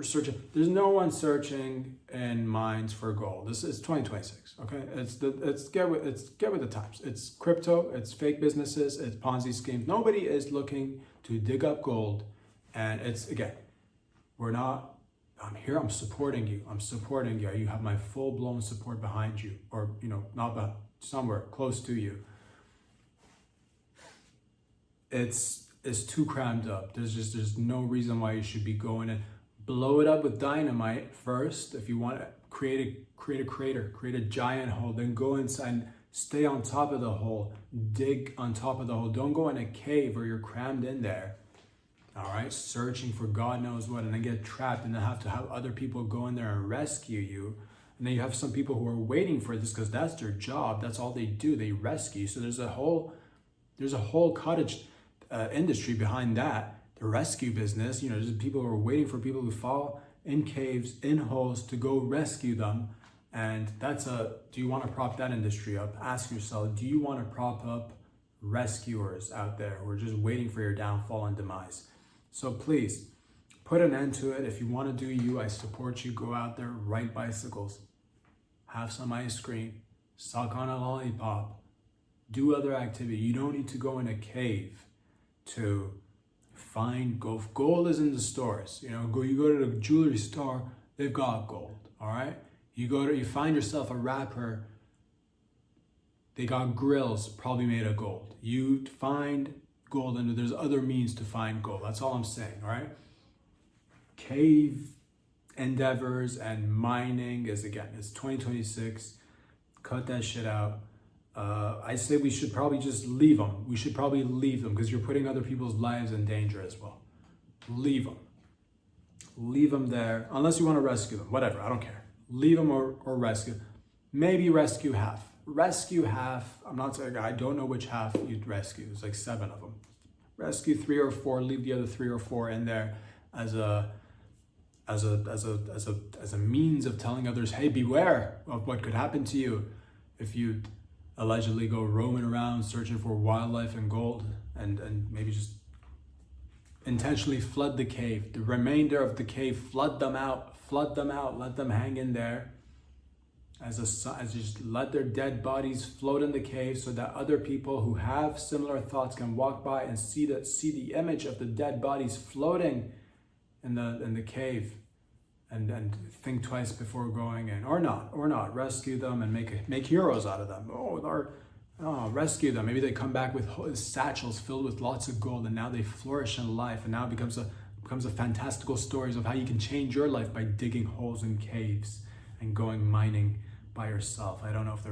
S1: searching. There's no one searching in mines for gold. This is 2026. Okay, it's get with the times. It's crypto. It's fake businesses. It's Ponzi schemes. Nobody is looking to dig up gold. And it's, again, I'm here. I'm supporting you. You have my full blown support behind you, or not, but somewhere close to you. It's too crammed up. There's no reason why you should be going and blow it up with dynamite first. If you want to create a crater, create a giant hole, then go inside and stay on top of the hole, dig on top of the hole. Don't go in a cave where you're crammed in there, all right, searching for God knows what, and then get trapped, and then have to have other people go in there and rescue you. And then you have some people who are waiting for this because that's their job. That's all they do. They rescue. So there's a whole cottage industry behind that, the rescue business. There's people who are waiting for people who fall in caves, in holes, to go rescue them. And do you want to prop that industry up? Ask yourself, do you want to prop up rescuers out there who are just waiting for your downfall and demise? So please, put an end to it. If you want to do you, I support you. Go out there, ride bicycles, have some ice cream, suck on a lollipop, do other activity. You don't need to go in a cave to find gold. If gold is in the stores, you go to the jewelry store, they've got gold, all right? You find yourself a rapper, they got grills probably made of gold. You find gold, and there's other means to find gold. That's all I'm saying, all right? Cave endeavors and mining is, again, it's 2026. Cut that shit out. I say we should probably just leave them. We should probably leave them because you're putting other people's lives in danger as well. Leave them. Leave them there. Unless you want to rescue them. Whatever, I don't care. Leave them or rescue. Maybe rescue half. Rescue half. I'm not saying, I don't know which half you'd rescue. There's like 7 of them. Rescue 3 or 4. Leave the other 3 or 4 in there as a means of telling others, hey, beware of what could happen to you if you allegedly go roaming around searching for wildlife and gold, and maybe just intentionally flood the cave. The remainder of the cave, flood them out, let them hang in there as just let their dead bodies float in the cave so that other people who have similar thoughts can walk by and see the image of the dead bodies floating in the cave and think twice before going in, or not rescue them and make heroes out of them. Rescue them. Maybe they come back with satchels filled with lots of gold, and now they flourish in life, and now it becomes a fantastical stories of how you can change your life by digging holes in caves and going mining by yourself. I don't know if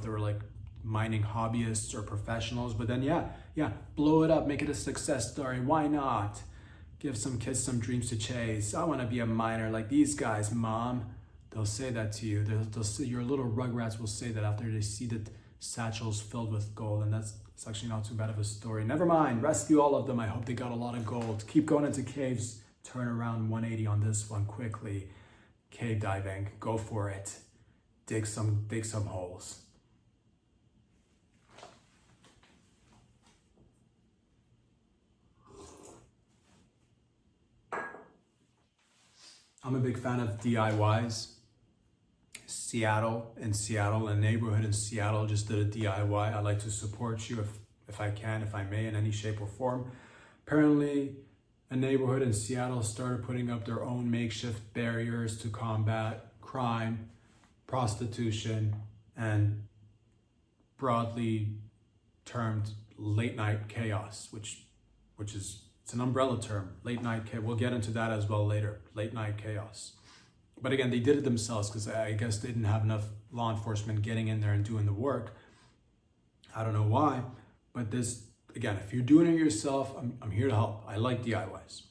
S1: they were like mining hobbyists or professionals, but then yeah, blow it up, make it a success story. Why not? Give some kids some dreams to chase. I want to be a miner like these guys, Mom. They'll say that to you. They'll say, your little rugrats will say that after they see the satchels filled with gold, and it's actually not too bad of a story. Never mind, rescue all of them. I hope they got a lot of gold. Keep going into caves. Turn around 180 on this one quickly. Cave diving, go for it. Dig some holes. I'm a big fan of DIYs. A neighborhood in Seattle just did a DIY. I like to support you if I can, if I may, in any shape or form. Apparently, a neighborhood in Seattle started putting up their own makeshift barriers to combat crime, prostitution, and broadly termed late night chaos, which is, it's an umbrella term, late night chaos. We'll get into that as well later, late night chaos. But again, they did it themselves because I guess they didn't have enough law enforcement getting in there and doing the work. I don't know why, but this, again, if you're doing it yourself, I'm here to help. I like DIYs.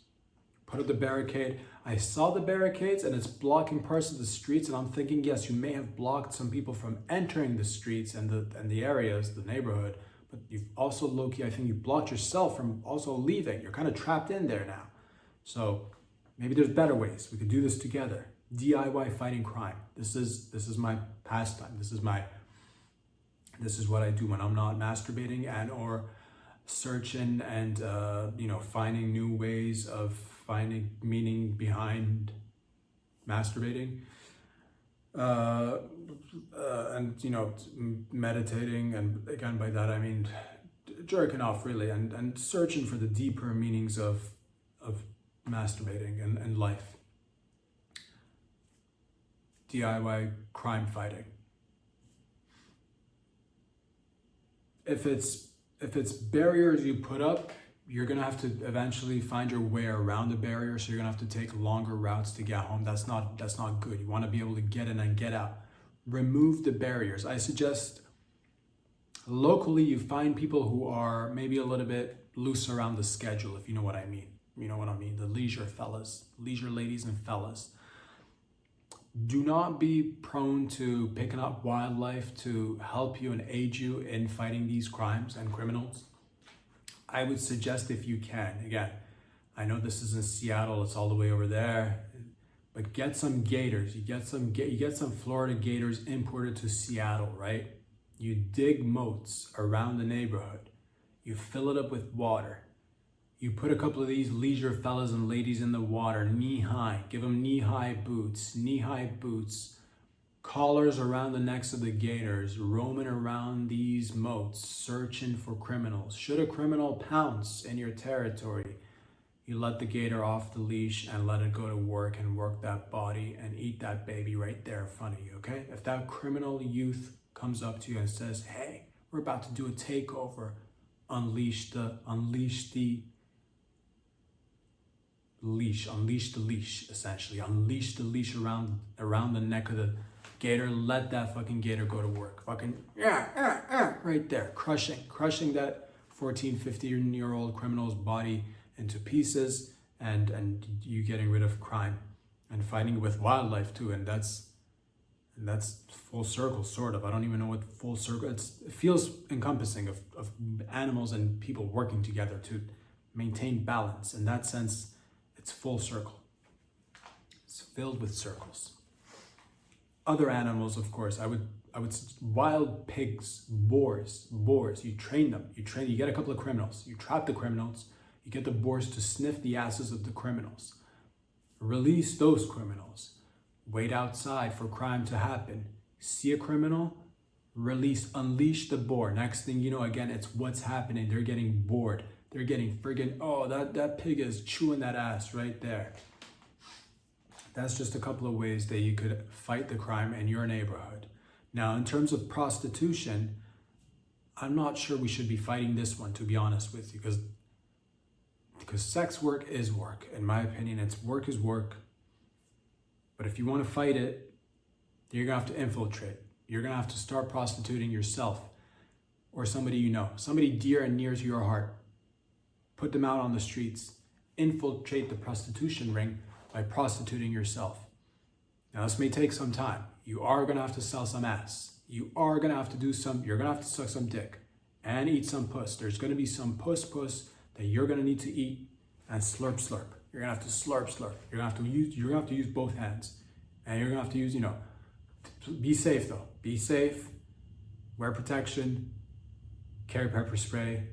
S1: Put up the barricade. I saw the barricades and it's blocking parts of the streets, and I'm thinking, yes, you may have blocked some people from entering the streets and the areas, the neighborhood, but you've also low-key, I think you blocked yourself from also leaving. You're kind of trapped in there now. So maybe there's better ways. We could do this together. DIY fighting crime. This is my pastime. This is what I do when I'm not masturbating and or searching and finding new ways of finding meaning behind masturbating. Meditating, and again by that I mean jerking off really, and searching for the deeper meanings of masturbating and life. DIY crime fighting. If it's barriers you put up, you're gonna have to eventually find your way around the barrier, so you're gonna have to take longer routes to get home. That's not good. You want to be able to get in and get out. Remove the barriers. I suggest locally you find people who are maybe a little bit loose around the schedule, if you know what I mean. You know what I mean, the leisure fellas, leisure ladies and fellas. Do not be prone to picking up wildlife to help you and aid you in fighting these crimes and criminals. I would suggest, if you can, again, I know this is in Seattle, it's all the way over there, but get some gators. You get some Florida gators imported to Seattle, right? You dig moats around the neighborhood. You fill it up with water. You put a couple of these leisure fellas and ladies in the water, knee high. Give them knee-high boots. collars around the necks of the gators, roaming around these moats, searching for criminals. Should a criminal pounce in your territory, you let the gator off the leash and let it go to work and work that body and eat that baby right there in front of you, okay? If that criminal youth comes up to you and says, hey, we're about to do a takeover, unleash the leash, essentially. Unleash the leash around the neck of the gator. Let that fucking gator go to work. Fucking, right there. Crushing that 14, 15-year-old criminal's body into pieces, and you getting rid of crime and fighting with wildlife too. And that's full circle, sort of. I don't even know what full circle, it feels encompassing of animals and people working together to maintain balance. In that sense, it's full circle. It's filled with circles. Other animals, of course, I would wild pigs, boars, you train them. You get a couple of criminals, you trap the criminals, you get the boars to sniff the asses of the criminals. Release those criminals. Wait outside for crime to happen. See a criminal, unleash the boar. Next thing you know, again, it's what's happening. They're getting bored. They're getting friggin', oh, that pig is chewing that ass right there. That's just a couple of ways that you could fight the crime in your neighborhood. Now, in terms of prostitution, I'm not sure we should be fighting this one, to be honest with you, because sex work is work. In my opinion, work is work. But if you want to fight it, you're going to have to infiltrate. You're going to have to start prostituting yourself or somebody you know, somebody dear and near to your heart. Put them out on the streets. Infiltrate the prostitution ring by prostituting yourself. Now, this may take some time. You are going to have to sell some ass. You are going to have to you're going to have to suck some dick and eat some puss. There's going to be some puss that you're going to need to eat and slurp. You're going to have to slurp. You're going to have to use both hands. And you're going to have to use, be safe though. Be safe. Wear protection. Carry pepper spray.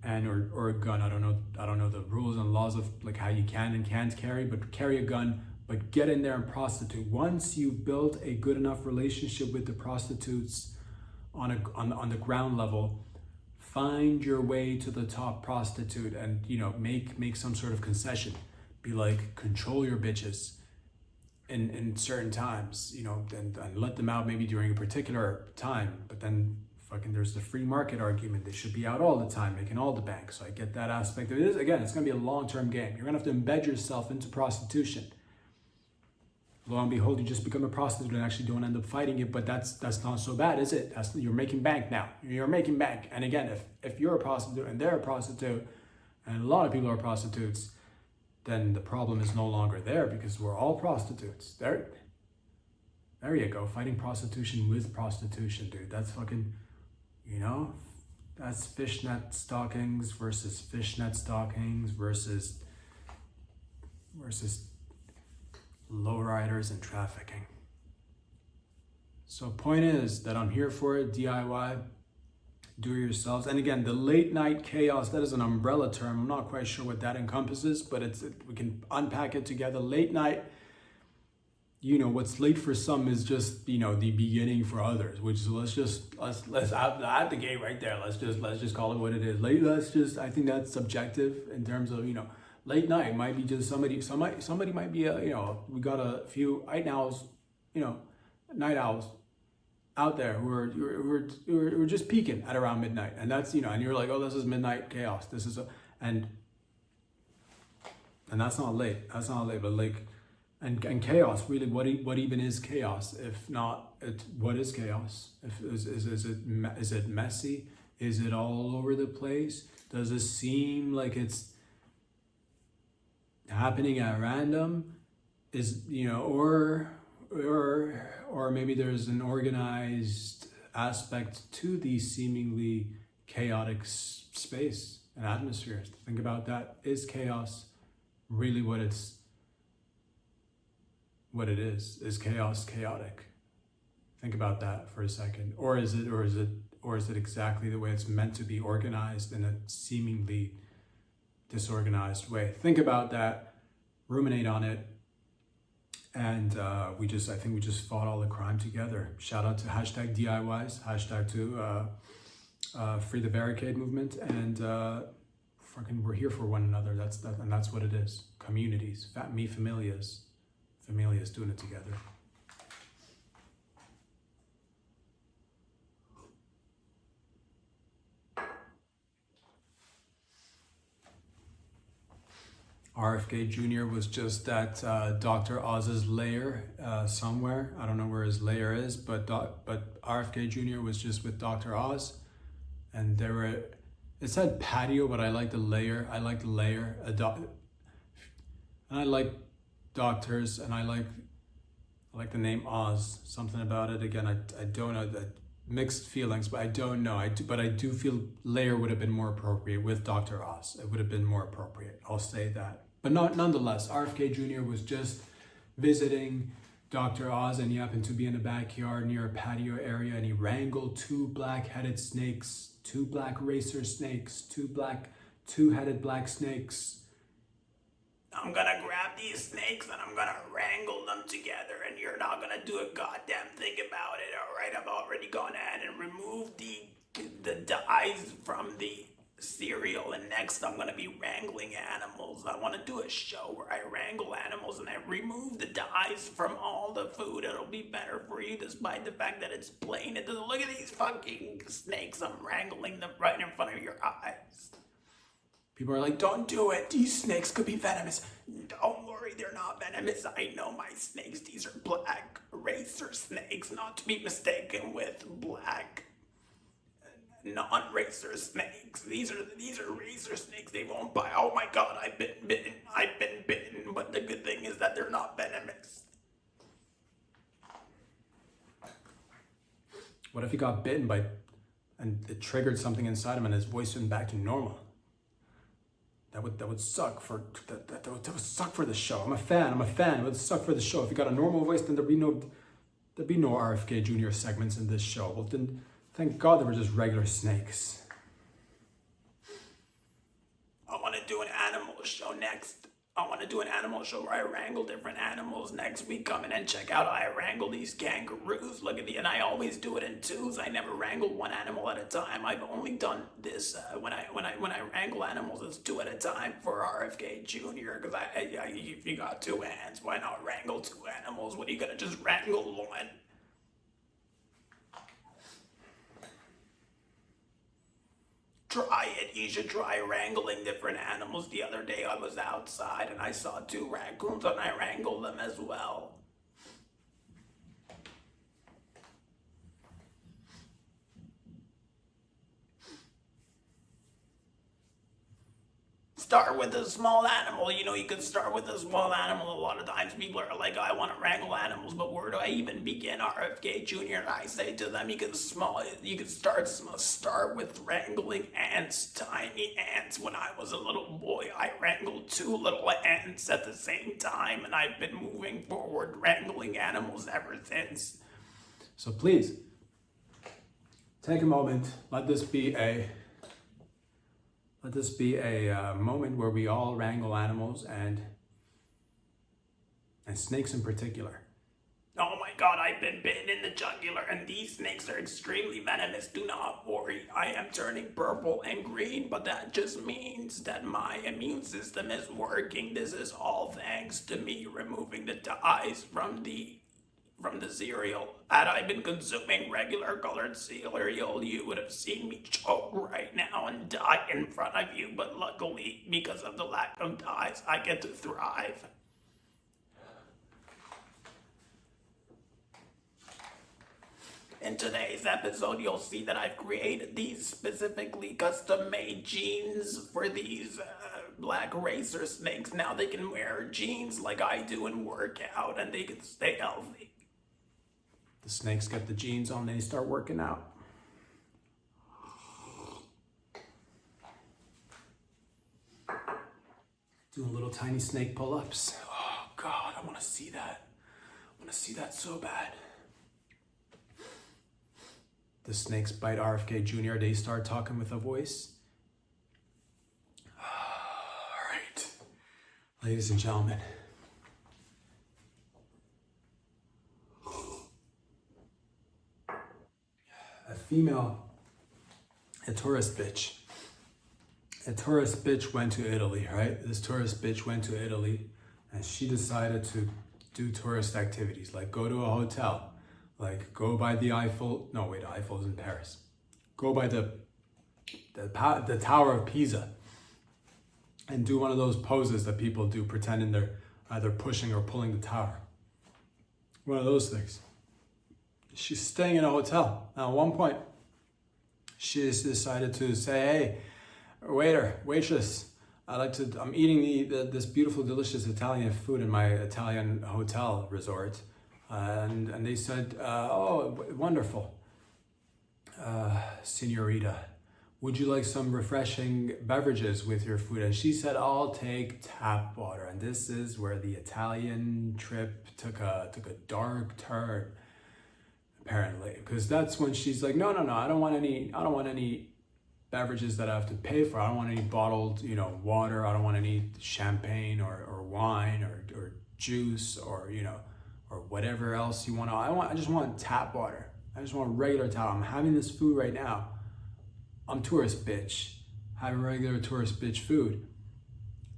S1: And or a gun. I don't know the rules and laws of like how you can and can't carry, but carry a gun, but get in there and prostitute. Once you've built a good enough relationship with the prostitutes on the ground level, find your way to the top prostitute and make some sort of concession. Be like, control your bitches in certain times, and let them out maybe during a particular time, but then fucking there's the free market argument. They should be out all the time, making all the bank. So I get that aspect. It is, again, it's going to be a long-term game. You're going to have to embed yourself into prostitution. Lo and behold, you just become a prostitute and actually don't end up fighting it, but that's not so bad, is it? You're making bank now. You're making bank. And again, if you're a prostitute and they're a prostitute, and a lot of people are prostitutes, then the problem is no longer there because we're all prostitutes. There you go. Fighting prostitution with prostitution, dude. That's fucking... that's fishnet stockings versus fishnet stockings versus lowriders and trafficking. So point is that I'm here for it, DIY, do it yourselves. And again, the late night chaos, that is an umbrella term. I'm not quite sure what that encompasses, but we can unpack it together. Late night, what's late for some is just, the beginning for others, which is let's out the gate right there. Let's just call it what it is. Late, I think that's subjective in terms of, late night might be just somebody might be, we got a few night owls out there who are just peaking at around midnight. And that's, and you're like, oh, this is midnight chaos. This is and that's not late. That's not late, but like, and chaos, really, what even is chaos? If not, what is chaos? Is it messy? Is it all over the place? Does it seem like it's happening at random? Or maybe there's an organized aspect to the seemingly chaotic space and atmosphere. Think about that. Is chaos really what it is? Is chaos chaotic? Think about that for a second. Or is it exactly the way it's meant to be, organized in a seemingly disorganized way? Think about that, ruminate on it, And I think we just fought all the crime together. Shout out to hashtag DIYs, hashtag to Free the Barricade movement, and we're here for one another. And that's what it is. Communities, familias doing it together. RFK Jr. was just at Dr. Oz's lair somewhere. I don't know where his lair is, but RFK Jr. was just with Dr. Oz, and it said patio, but I like the lair. I like the lair. And I like doctors, and I like the name Oz. Something about it. Again, I don't know, that mixed feelings, but I don't know. But I do feel lair would have been more appropriate with Dr. Oz. It would have been more appropriate. I'll say that. But nonetheless, RFK Jr. was just visiting Dr. Oz, and he happened to be in the backyard near a patio area, and he wrangled two black-headed snakes, two black racer snakes, two-headed black snakes. I'm gonna grab these snakes and I'm gonna wrangle them together, and you're not gonna do a goddamn thing about it, alright? I've already gone ahead and removed the dyes from the cereal, and next I'm gonna be wrangling animals. I want to do a show where I wrangle animals and I remove the dyes from all the food. It'll be better for you, despite the fact that it's plain. It doesn't. Look at these fucking snakes. I'm wrangling them right in front of your eyes. People are like, don't do it. These snakes could be venomous. Don't worry, they're not venomous. I know my snakes. These are black racer snakes, not to be mistaken with black non-racer snakes. These are racer snakes. They won't bite. Oh my god, I've been bitten. But the good thing is that they're not venomous. What if he got bitten and it triggered something inside him and his voice went back to normal? That would suck for that would suck for the show. I'm a fan. It would suck for the show. If he got a normal voice, then there'd be no RFK Jr. segments in this show. Well, then thank God they were just regular snakes. I want to do an animal show next. I want to do an animal show where I wrangle different animals next week. Come in and check out how I wrangle these kangaroos. Look at and I always do it in twos. I never wrangle one animal at a time. I've only done this when I wrangle animals, it's two at a time for RFK Jr. Because if you got two hands, why not wrangle two animals? What are you gonna just wrangle one? Try it. You should try wrangling different animals. The other day I was outside and I saw two raccoons and I wrangled them as well. Start with a small animal. You can start with a small animal. A lot of times people are like, I want to wrangle animals, but where do I even begin? RFK Jr. And I say to them, you can start with wrangling ants, tiny ants. When I was a little boy, I wrangled two little ants at the same time, and I've been moving forward wrangling animals ever since. So please, take a moment. Let this be a moment where we all wrangle animals and snakes in particular. Oh my god, I've been bitten in the jugular, and these snakes are extremely venomous. Do not worry, I am turning purple and green, but that just means that my immune system is working. This is all thanks to me removing the dyes from the cereal. Had I been consuming regular colored cereal, you would have seen me choke right now and die in front of you, but luckily, because of the lack of dyes, I get to thrive. In today's episode, you'll see that I've created these specifically custom-made jeans for these black racer snakes. Now they can wear jeans like I do and work out, and they can stay healthy. The snakes get the jeans on, they start working out. Doing little tiny snake pull-ups. Oh God, I want to see that. I want to see that so bad. The snakes bite RFK Jr. They start talking with a voice. All right, ladies and gentlemen. tourist bitch. A tourist bitch went to Italy, right? This tourist bitch went to Italy and she decided to do tourist activities, like go to a hotel, like go by the Eiffel. No, wait, Eiffel's in Paris. Go by the Tower of Pisa and do one of those poses that people do, pretending they're either pushing or pulling the tower. One of those things. She's staying in a hotel. Now, at one point, she just decided to say, "Hey, waiter, waitress, I'm eating this beautiful, delicious Italian food in my Italian hotel resort." And they said, "Oh, wonderful. Signorita, would you like some refreshing beverages with your food?" And she said, "I'll take tap water." And this is where the Italian trip took a dark turn, apparently, because that's when she's like, no, I don't want any beverages that I have to pay for. I don't want any bottled, water. I don't want any champagne or wine or juice or whatever else you want. I just want tap water. I just want regular tap. I'm having this food right now. I'm tourist bitch, having regular tourist bitch food.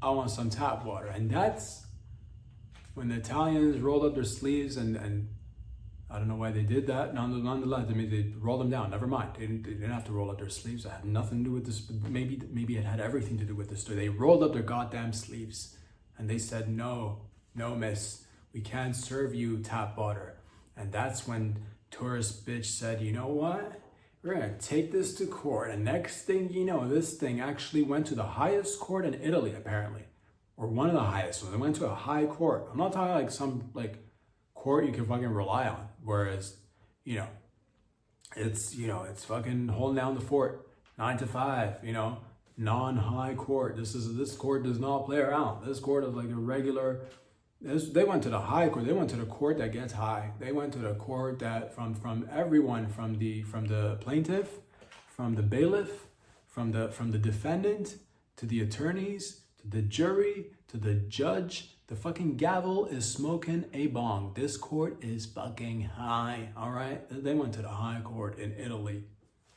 S1: I want some tap water. And that's when the Italians rolled up their sleeves and I don't know why they did that. Nonetheless, I mean, they rolled them down. Never mind. They didn't have to roll up their sleeves. It had nothing to do with this. Maybe it had everything to do with this story. They rolled up their goddamn sleeves and they said, no, miss, we can't serve you tap water. And that's when tourist bitch said, "You know what? We're gonna take this to court." And next thing you know, this thing actually went to the highest court in Italy, apparently, or one of the highest ones. It went to a high court. I'm not talking like some court you can fucking rely on. Whereas, it's fucking holding down the fort 9 to 5. Non-high court. This court does not play around. This court is like a regular. They went to the high court. They went to the court that gets high. They went to the court that from everyone, from the plaintiff, from the bailiff, from the defendant, to the attorneys, to the jury, to the judge. The fucking gavel is smoking a bong. This court is fucking high. All right. They went to the high court in Italy,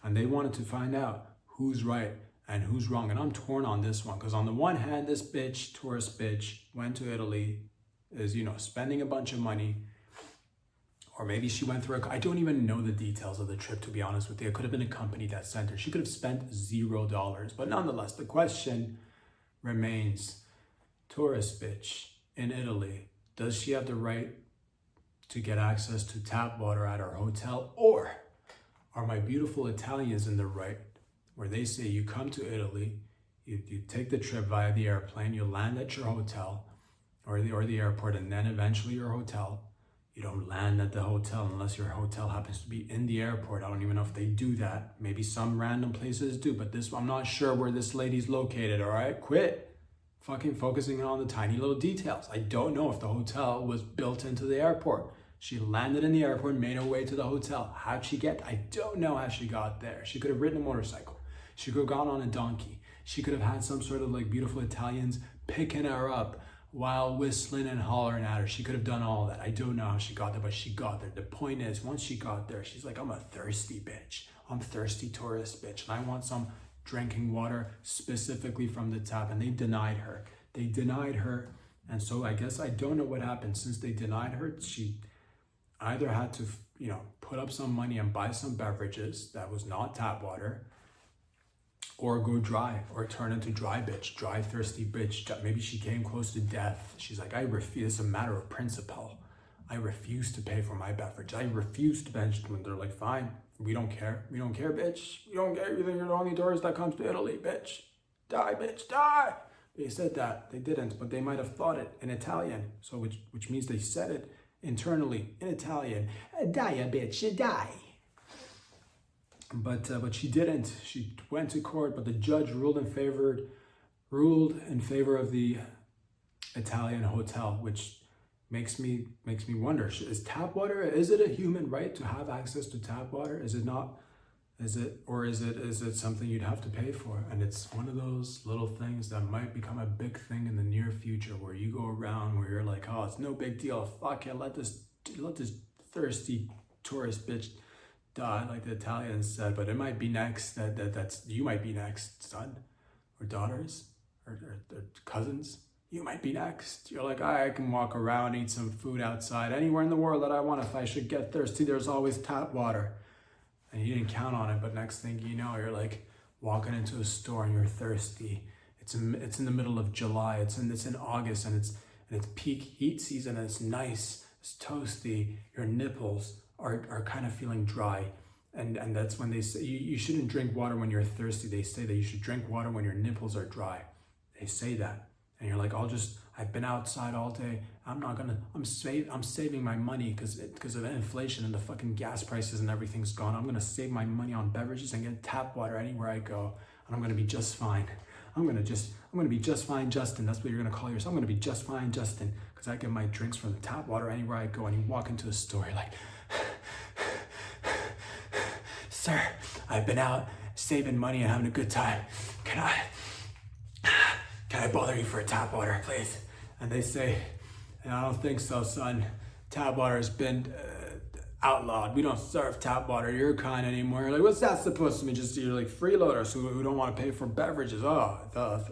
S1: and they wanted to find out who's right and who's wrong. And I'm torn on this one because on the one hand, this bitch, tourist bitch, went to Italy. Is spending a bunch of money, or maybe she went through I don't even know the details of the trip, to be honest with you. It could have been a company that sent her. She could have spent $0, but nonetheless, the question remains: tourist bitch in Italy, does she have the right to get access to tap water at her hotel, or are my beautiful Italians in the right, where they say you come to Italy, you take the trip via the airplane, you land at your hotel or the airport, and then eventually your hotel. You don't land at the hotel unless your hotel happens to be in the airport. I don't even know if they do that. Maybe some random places do, but I'm not sure where this lady's located, all right? Quit fucking focusing on the tiny little details. I don't know if the hotel was built into the airport. She landed in the airport and made her way to the hotel. How'd she get? I don't know how she got there. She could have ridden a motorcycle. She could have gone on a donkey. She could have had some sort of beautiful Italians picking her up while whistling and hollering at her. She could have done all that. I don't know how she got there, but she got there. The point is, once she got there, she's like, I'm a thirsty bitch. I'm thirsty tourist bitch. And I want some drinking water specifically from the tap. And they denied her. And so I guess I don't know what happened. Since they denied her, she either had to, put up some money and buy some beverages that was not tap water, or go dry, or turn into dry bitch, dry thirsty bitch. Maybe she came close to death. She's like, I refuse. It's a matter of principle. I refuse to pay for my beverage. I refuse to bench. When they're like, fine, we don't care. We don't care, bitch. We don't care. You think you're the only tourist that comes to Italy, bitch. Die, bitch, die. They said that. They didn't, but they might have thought it in Italian. So which means they said it internally in Italian. Die, bitch, die. But she didn't. She went to court, but the judge ruled in favor of the Italian hotel, which makes me wonder: is tap water? Is it a human right to have access to tap water? Is it not? Is it something you'd have to pay for? And it's one of those little things that might become a big thing in the near future, where you go around where you're like, oh, it's no big deal. Fuck it, let this thirsty tourist bitch die, like the Italians said, but it might be next. That's you might be next, son, or daughters, or cousins. You might be next. You're like, I can walk around, eat some food outside, anywhere in the world that I want. If I should get thirsty, there's always tap water. And you didn't count on it, but next thing you know, you're like walking into a store and you're thirsty. It's in the middle of July. It's in August, and it's peak heat season, and it's nice. It's toasty. Your nipples are kind of feeling dry. And that's when they say you shouldn't drink water when you're thirsty. They say that you should drink water when your nipples are dry. They say that. And you're like, I've been outside all day. I'm saving my money because of inflation and the fucking gas prices and everything's gone. I'm gonna save my money on beverages and get tap water anywhere I go. And I'm gonna be just fine. I'm gonna be just fine, Justin. That's what you're gonna call yourself. I'm gonna be just fine, Justin, because I get my drinks from the tap water anywhere I go. And you walk into a store, you're like, sir, I've been out saving money and having a good time. Can I bother you for a tap water, please? And they say, I don't think so, son. Tap water has been outlawed. We don't serve tap water your kind anymore. You're like, what's that supposed to mean? Just you're like freeloaders who don't want to pay for beverages. Oh,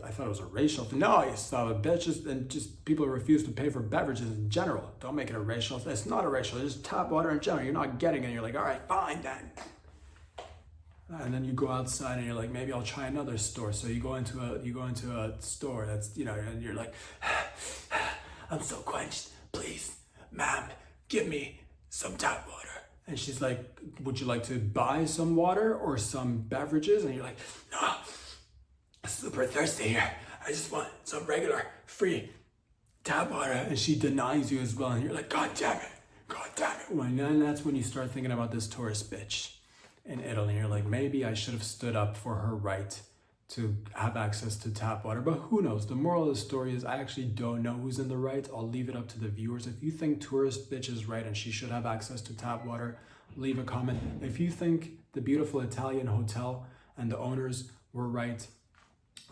S1: I thought it was a racial thing. No, you son of a bitch. And just people who refuse to pay for beverages in general. Don't make it a racial thing. It's not a racial. It's just tap water in general. You're not getting it. You're like, all right, fine then. And then you go outside and you're like, maybe I'll try another store. So you go into a store that's, and you're like, I'm so quenched. Please, ma'am, give me some tap water. And she's like, would you like to buy some water or some beverages? And you're like, no, I'm super thirsty here. I just want some regular free tap water. And she denies you as well. And you're like, God damn it. Well, and then that's when you start thinking about this tourist bitch in Italy. You're like, maybe I should have stood up for her right to have access to tap water, but who knows? The moral of the story is I actually don't know who's in the right. I'll leave it up to the viewers. If you think tourist bitch is right and she should have access to tap water, leave a comment. If you think the beautiful Italian hotel and the owners were right,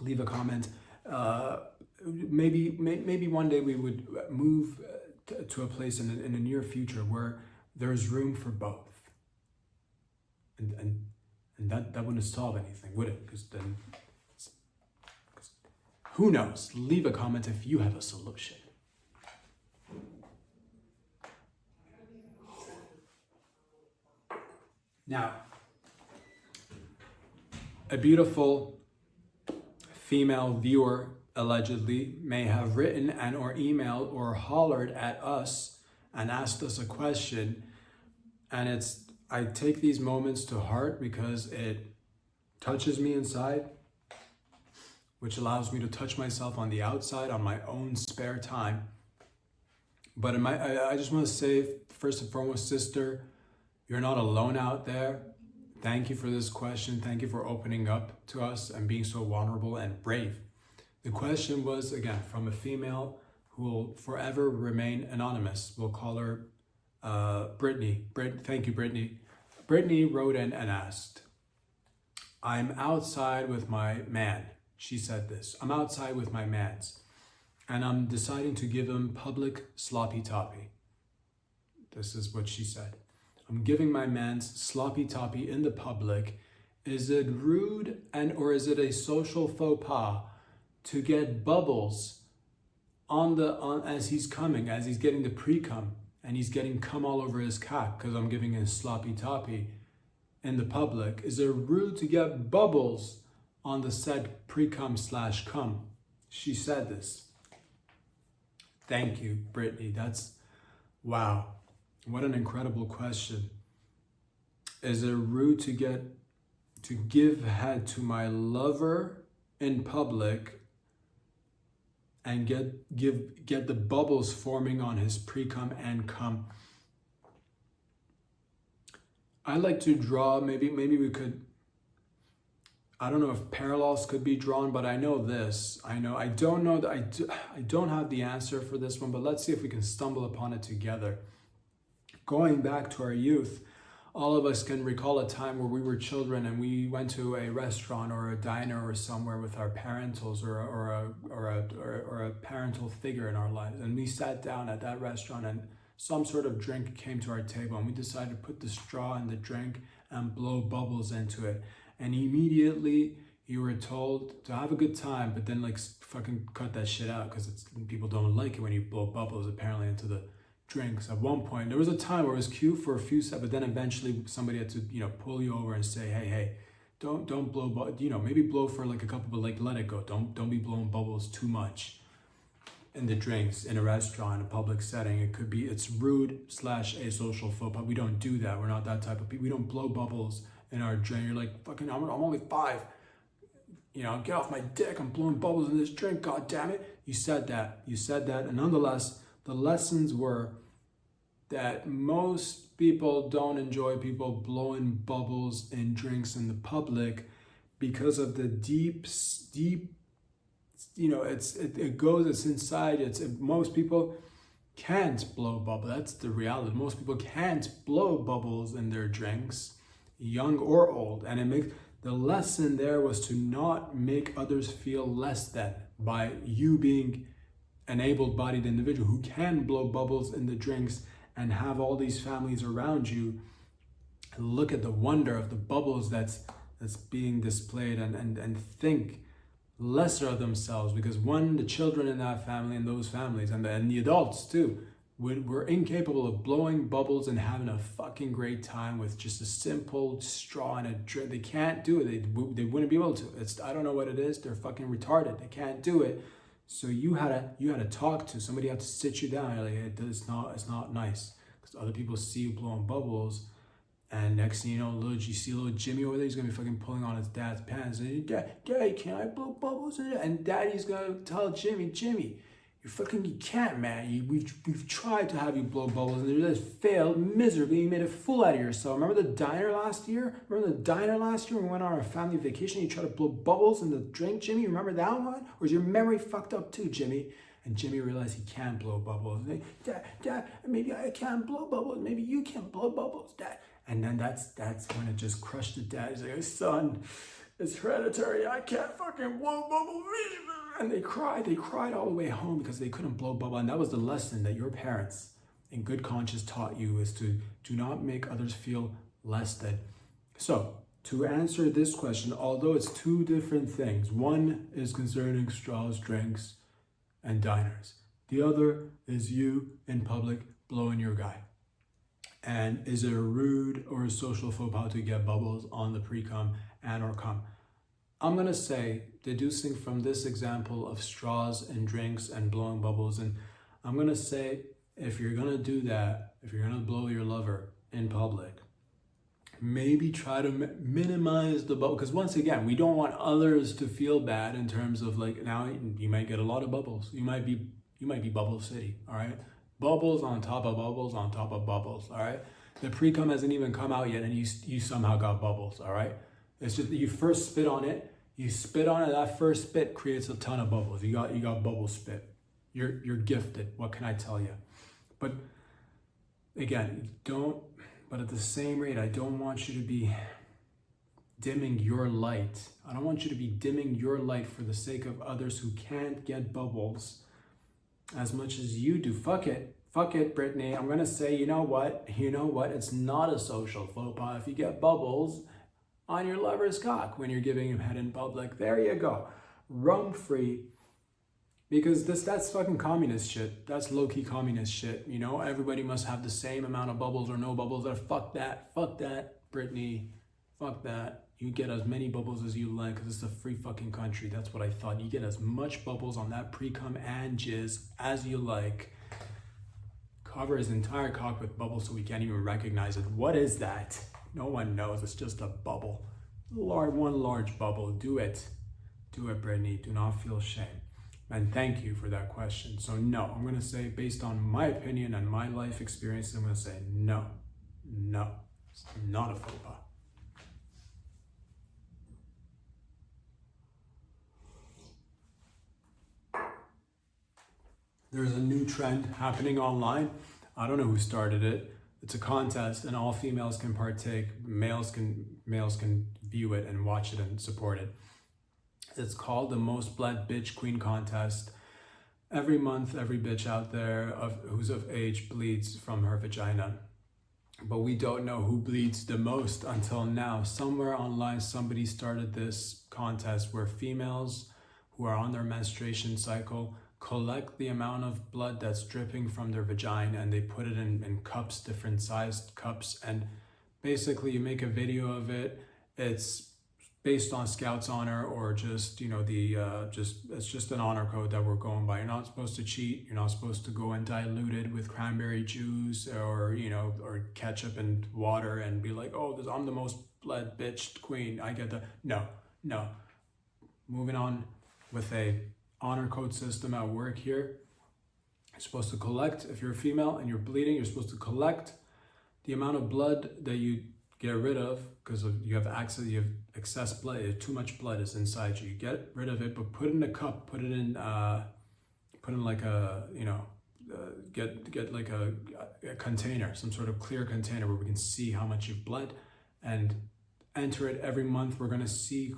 S1: leave a comment. Maybe one day we would move to a place in the near future where there's room for both. And that wouldn't solve anything, would it? Because then, who knows? Leave a comment if you have a solution. Now, a beautiful female viewer allegedly may have written and or emailed or hollered at us and asked us a question, and I take these moments to heart because it touches me inside, which allows me to touch myself on the outside on my own spare time. But I just want to say, first and foremost, sister, you're not alone out there. Thank you for this question. Thank you for opening up to us and being so vulnerable and brave. The question was, again, from a female who will forever remain anonymous. We'll call her Brittany. Thank you, Brittany. Brittany wrote in and asked, I'm outside with my man. She said this. I'm outside with my mans, and I'm deciding to give him public sloppy toppy. This is what she said. I'm giving my mans sloppy toppy in the public. Is it rude or is it a social faux pas to get bubbles as he's coming, as he's getting the pre-cum? And he's getting cum all over his cock because I'm giving him sloppy toppy in the public. Is it rude to get bubbles on the said pre-cum / cum? She said this. Thank you, Brittany. Wow. What an incredible question. Is it rude to give head to my lover in public and get the bubbles forming on his pre-cum and cum? I like to draw, maybe we could, I don't know if parallels could be drawn, but I know this. I don't have the answer for this one, but let's see if we can stumble upon it together. Going back to our youth, all of us can recall a time where we were children and we went to a restaurant or a diner or somewhere with our parentals or a parental figure in our lives, and we sat down at that restaurant and some sort of drink came to our table, and we decided to put the straw in the drink and blow bubbles into it. And immediately you were told to have a good time, but then like fucking cut that shit out, because people don't like it when you blow bubbles apparently into the drinks. At one point, there was a time where it was cute for a few seconds, but then eventually somebody had to, pull you over and say, hey, don't blow, maybe blow for like a couple, but like let it go. Don't be blowing bubbles too much in the drinks in a restaurant, in a public setting. It's rude / a social faux pas. We don't do that. We're not that type of people. We don't blow bubbles in our drink. You're like, fucking, I'm only 5. Get off my dick. I'm blowing bubbles in this drink. God damn it. You said that. And nonetheless, the lessons were that most people don't enjoy people blowing bubbles in drinks in the public because of the deep, it's inside. Most people can't blow bubbles. That's the reality. Most people can't blow bubbles in their drinks, young or old. And the lesson there was to not make others feel less than by you being an able-bodied individual who can blow bubbles in the drinks and have all these families around you look at the wonder of the bubbles that's being displayed and think lesser of themselves, because the children in that family and those families and the adults too were incapable of blowing bubbles and having a fucking great time with just a simple straw and a drink. They can't do it. They wouldn't be able to. I don't know what it is. They're fucking retarded. They can't do it. So you had to talk to somebody. Had to sit you down. You're like, it's not nice, because other people see you blowing bubbles, and next thing you know, you see little Jimmy over there. He's gonna be fucking pulling on his dad's pants. And Daddy, can I blow bubbles in it? And Daddy's gonna tell Jimmy, you can't, man. We've tried to have you blow bubbles, and you just failed miserably. You made a fool out of yourself. Remember the diner last year? When we went on our family vacation? You tried to blow bubbles in the drink, Jimmy. Remember that one? Or is your memory fucked up too, Jimmy? And Jimmy realized he can't blow bubbles. And Dad, maybe I can't blow bubbles. Maybe you can blow bubbles, Dad. And then that's when it just crushed the dad. He's like, son, it's hereditary. I can't fucking blow bubbles. And they cried all the way home because they couldn't blow bubble. And that was the lesson that your parents in good conscience taught you, is to do not make others feel less than. So to answer this question, although it's two different things, one is concerning straws, drinks, and diners. The other is you in public blowing your guy. And is it a rude or a social faux pas to get bubbles on the pre-cum and or cum? I'm going to say, deducing from this example of straws and drinks and blowing bubbles, and I'm going to say, if you're going to do that, if you're going to blow your lover in public, maybe try to minimize the bubble. Because once again, we don't want others to feel bad in terms of like, now you might get a lot of bubbles. You might be Bubble City, all right? Bubbles on top of bubbles on top of bubbles, all right? The pre-cum hasn't even come out yet, and you somehow got bubbles, all right? It's just that you first spit on it. You spit on it. That first spit creates a ton of bubbles. You got bubble spit. You're gifted. What can I tell you? But again, But at the same rate, I don't want you to be dimming your light. I don't want you to be dimming your light for the sake of others who can't get bubbles as much as you do. Fuck it, Brittany. I'm gonna say, you know what? It's not a social faux pas if you get bubbles on your lover's cock when you're giving him head in public. There you go. Roam free. Because that's fucking communist shit. That's low-key communist shit. Everybody must have the same amount of bubbles or no bubbles. Fuck that, Brittany. Fuck that. You get as many bubbles as you like, because it's a free fucking country. That's what I thought. You get as much bubbles on that pre-cum and jizz as you like. Cover his entire cock with bubbles so we can't even recognize it. What is that? No one knows. It's just a bubble. One large bubble. Do it. Do it, Brittany. Do not feel shame. And thank you for that question. So no, I'm going to say, based on my opinion and my life experience, I'm going to say no. It's not a faux pas. There's a new trend happening online. I don't know who started it. It's a contest and all females can partake. Males can view it and watch it and support it. It's called the Most Bled Bitch Queen Contest. every month, every bitch out there who's of age bleeds from her vagina. But we don't know who bleeds the most until now. Somewhere online, somebody started this contest where females who are on their menstruation cycle collect the amount of blood that's dripping from their vagina, and they put it in cups, different sized cups, and basically you make a video of it. It's based on Scout's honor, or just, you know, it's just an honor code that we're going by. You're not supposed to cheat. You're not supposed to go and dilute it with cranberry juice or, you know, or ketchup and water and be like, oh, I'm the most bled bitch queen. I get that. No. Moving on with a honor code system at work here. You're supposed to collect, if you're a female and you're bleeding, you're supposed to collect the amount of blood that you get rid of, because you have excess blood, too much blood is inside you. You get rid of it, but put it in a cup, put in like a, you know, get like a container, some sort of clear container where we can see how much you've bled, and enter it every month. We're gonna see,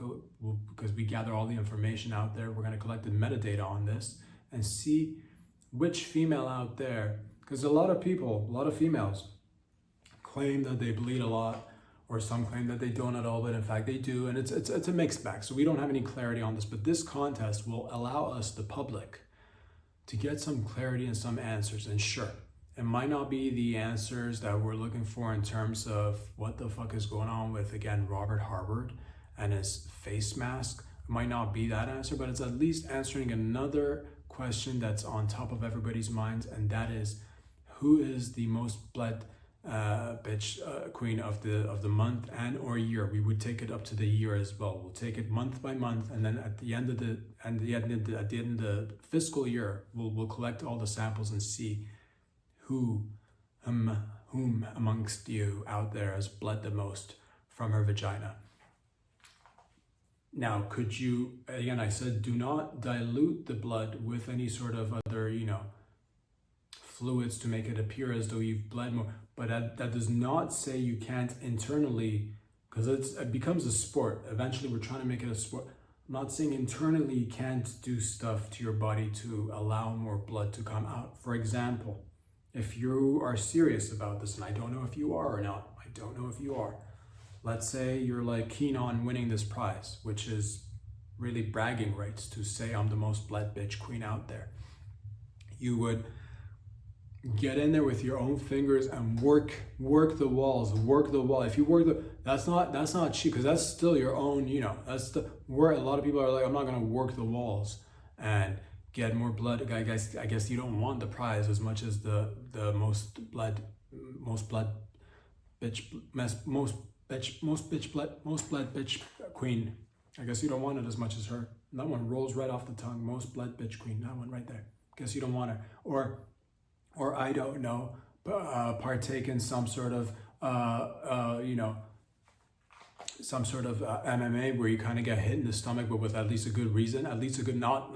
S1: because we gather all the information out there, we're gonna collect the metadata on this and see which female out there, because a lot of females claim that they bleed a lot, or some claim that they don't at all, but in fact they do, and it's a mixed bag. So we don't have any clarity on this, but this contest will allow us, the public, to get some clarity and some answers. And sure, it might not be the answers that we're looking for in terms of what the fuck is going on with, again, Robert Harvard and his face mask. It might not be that answer, but it's at least answering another question that's on top of everybody's minds, and that is, who is the most bled bitch queen of the month and or year? We would take it up to the year as well. We'll take it month by month, and then at the end of the fiscal year, we'll collect all the samples and see whom amongst you out there has bled the most from her vagina. Now, could you, again, I said, do not dilute the blood with any sort of other, you know, fluids to make it appear as though you've bled more. But that does not say you can't internally, because it becomes a sport. Eventually, we're trying to make it a sport. I'm not saying internally you can't do stuff to your body to allow more blood to come out. For example, if you are serious about this, and I don't know if you are or not, let's say you're like keen on winning this prize, which is really bragging rights to say I'm the most bled bitch queen out there. You would get in there with your own fingers and work the walls, work the wall. If you work that's not cheap, because that's still your own, you know, that's the where a lot of people are like, I'm not gonna work the walls and get more blood. I guess you don't want the prize as much as the most bled bitch queen. I guess you don't want it as much as her. And that one rolls right off the tongue. Most bled bitch queen. That one right there. Guess you don't want her. Or I don't know, partake in some sort of some sort of MMA where you kind of get hit in the stomach, but with at least a good reason, at least a good, not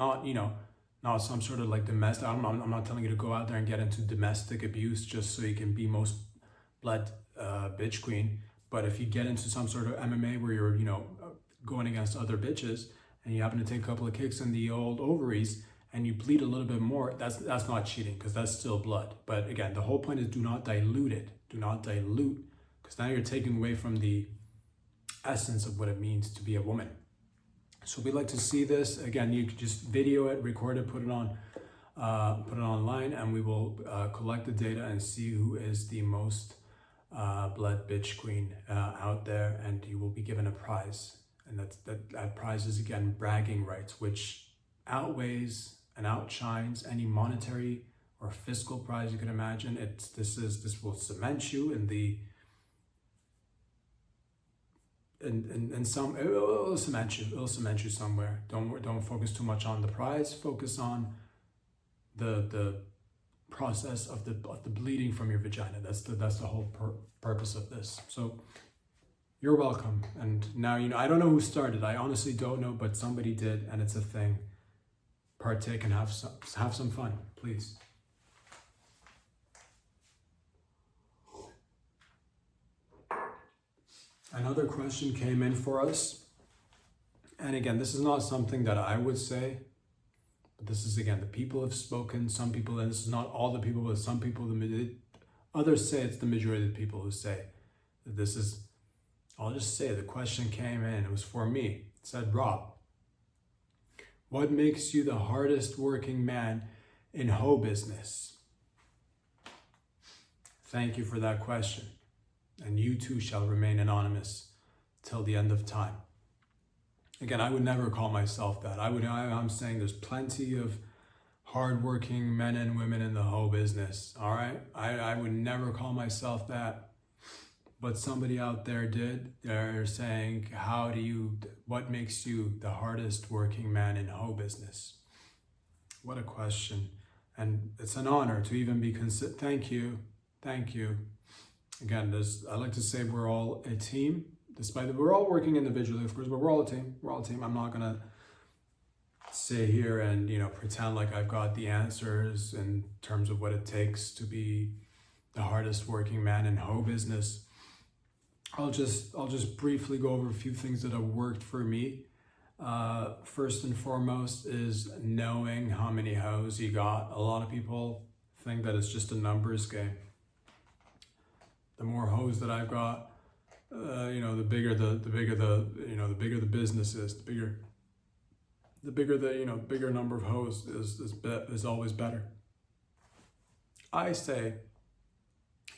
S1: some sort of like domestic. I'm not telling you to go out there and get into domestic abuse just so you can be most bled bitch queen. But if you get into some sort of MMA where you're, you know, going against other bitches and you happen to take a couple of kicks in the old ovaries and you bleed a little bit more, that's not cheating, because that's still blood. But again, the whole point is, do not dilute it. Do not dilute, because now you're taking away from the essence of what it means to be a woman. So we like to see this. Again, you could just video it, record it, put it online, and we will collect the data and see who is the most bled bitch queen out there, and you will be given a prize. And that prize is, again, bragging rights, which outweighs and outshines any monetary or fiscal prize you can imagine. This will cement you it'll cement you somewhere. Don't focus too much on the prize. Focus on the process of the bleeding from your vagina. That's the whole purpose of this. So you're welcome. And now, you know, I don't know who started. I honestly don't know, but somebody did, and it's a thing. Partake and have some fun, please. Another question came in for us, and again, this is not something that I would say. But this is, again, the people have spoken. Some people, and this is not all the people, but some people, others say it's the majority of the people who say that this is, I'll just say the question came in, it was for me. It said, Rob, what makes you the hardest working man in hoe business? Thank you for that question. And you too shall remain anonymous till the end of time. Again, I would never call myself that. I'm saying there's plenty of hardworking men and women in the hoe business. All right, I would never call myself that, but somebody out there did. They're saying, what makes you the hardest working man in hoe business? What a question, and it's an honor to even be considered. Thank you. Again, I like to say we're all a team. Despite that we're all working individually, of course, but we're all a team. I'm not gonna sit here and pretend like I've got the answers in terms of what it takes to be the hardest working man in hoe business. I'll just briefly go over a few things that have worked for me. First and foremost is knowing how many hoes you got. A lot of people think that it's just a numbers game. The more hoes that I've got, the bigger the business is, the bigger number of hoes is always better. I say,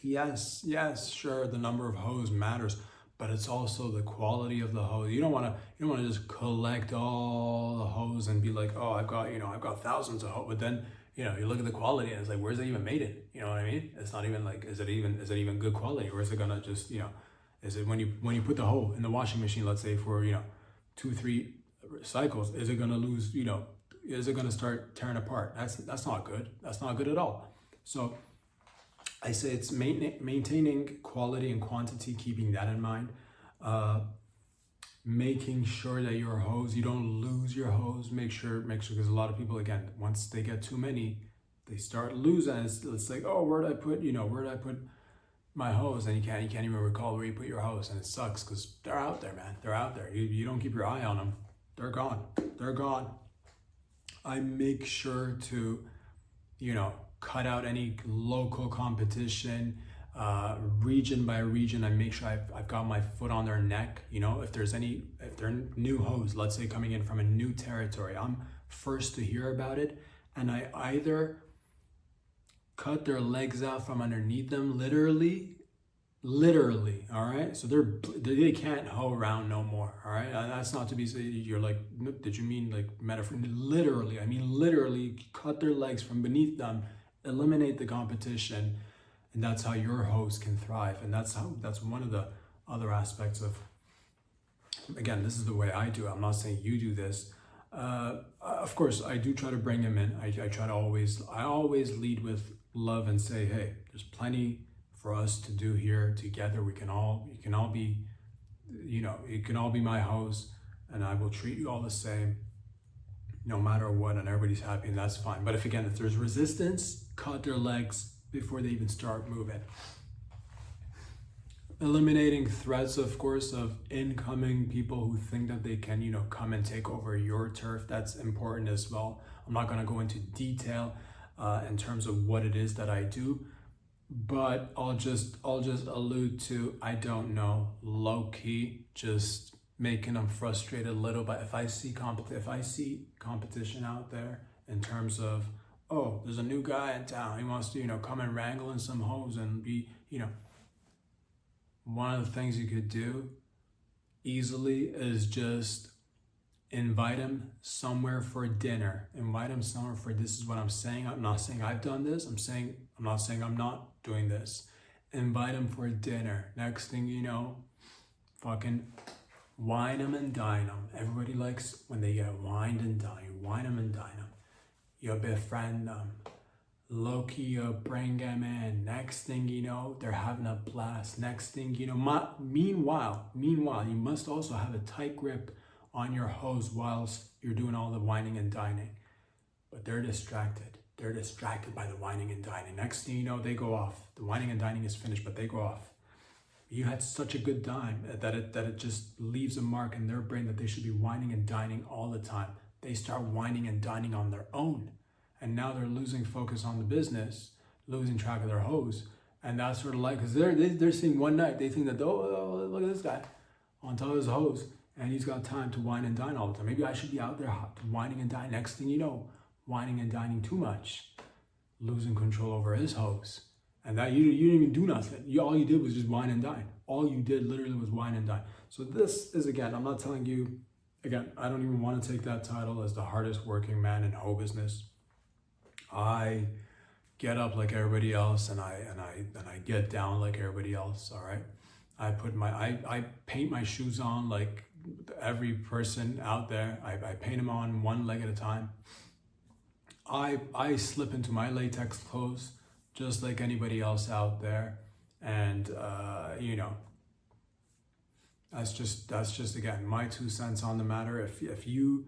S1: yes, sure, the number of hoes matters, but it's also the quality of the hose. You don't want to just collect all the hose and be like, oh, I've got thousands of hose, but then you look at the quality and it's like, where's it even made it? You know what I mean? It's not even like, is it even good quality, or is it gonna just is it when you put the hoe in the washing machine, let's say for 2-3 cycles, is it gonna lose? Is it gonna start tearing apart? That's not good. That's not good at all. So I say it's maintaining quality and quantity, keeping that in mind. Making sure that your hose, you don't lose your hose. Make sure, because a lot of people, again, once they get too many, they start losing. It's like, oh, where did I put my hose? And you can't even recall where you put your hose, and it sucks because they're out there, man. They're out there. You don't keep your eye on them, they're gone. I make sure to, cut out any local competition, region by region. I make sure I've got my foot on their neck. If they're new hoes, let's say coming in from a new territory, I'm first to hear about it, and I either cut their legs out from underneath them, literally, all right? So they can't hoe around no more, all right? That's not to be, you're like, did you mean like metaphor? Literally, I mean literally cut their legs from beneath them, eliminate the competition, and that's how your host can thrive. And that's one of the other aspects of, again, this is the way I do it. I'm not saying you do this. Of course, I do try to bring him in. I always lead with love and say, hey, there's plenty for us to do here together. You can all be my host, and I will treat you all the same, no matter what, and everybody's happy, and that's fine. But if there's resistance, cut their legs before they even start moving. Eliminating threats, of course, of incoming people who think that they can, come and take over your turf. That's important as well. I'm not going to go into detail in terms of what it is that I do, but I'll just allude to, I don't know, low key, just making them frustrated a little bit. If I see competition out there in terms of, oh, there's a new guy in town, he wants to, come and wrangle in some hoes and be, one of the things you could do easily is just invite him somewhere for dinner. This is what I'm saying. I'm not saying I've done this. I'm not saying I'm not doing this. Invite him for dinner. Next thing you know, fucking wine him and dine him. Everybody likes when they get wined and dined. You wine him and dine him. You befriend them. Low-key, you bring them in. Next thing you know, they're having a blast. Next thing you know, meanwhile, you must also have a tight grip on your hose whilst you're doing all the wining and dining. But they're distracted. They're distracted by the wining and dining. Next thing you know, they go off. The wining and dining is finished, but they go off. You had such a good time that it just leaves a mark in their brain that they should be wining and dining all the time. they start whining and dining on their own. And now they're losing focus on the business, losing track of their hoes. And that's sort of like, because they're seeing one night, they think that, oh, look at this guy on top of his hose, and he's got time to wine and dine all the time. Maybe I should be out there whining and dining. Next thing you know, whining and dining too much, losing control over his hose. And that you didn't even do nothing. All you did was just wine and dine. All you did literally was wine and dine. So this is, again, I'm not telling you, again, I don't even want to take that title as the hardest working man in hoe business. I get up like everybody else, and I get down like everybody else. All right, I paint my shoes on like every person out there. I paint them on one leg at a time. I slip into my latex clothes just like anybody else out there, and that's just again my 2 cents on the matter. If you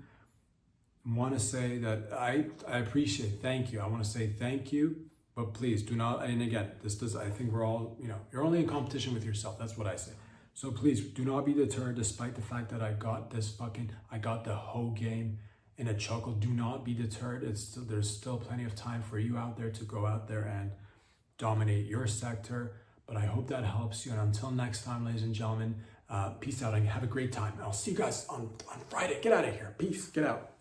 S1: want to say that I appreciate, thank you. I want to say thank you, but please do not. And again, I think we're all, you're only in competition with yourself. That's what I say. So please do not be deterred, despite the fact that I got the hoe game in a chuckle. Do not be deterred. There's still plenty of time for you out there to go out there and dominate your sector. But I hope that helps you. And until next time, ladies and gentlemen, peace out and have a great time. I'll see you guys on Friday. Get out of here. Peace. Get out.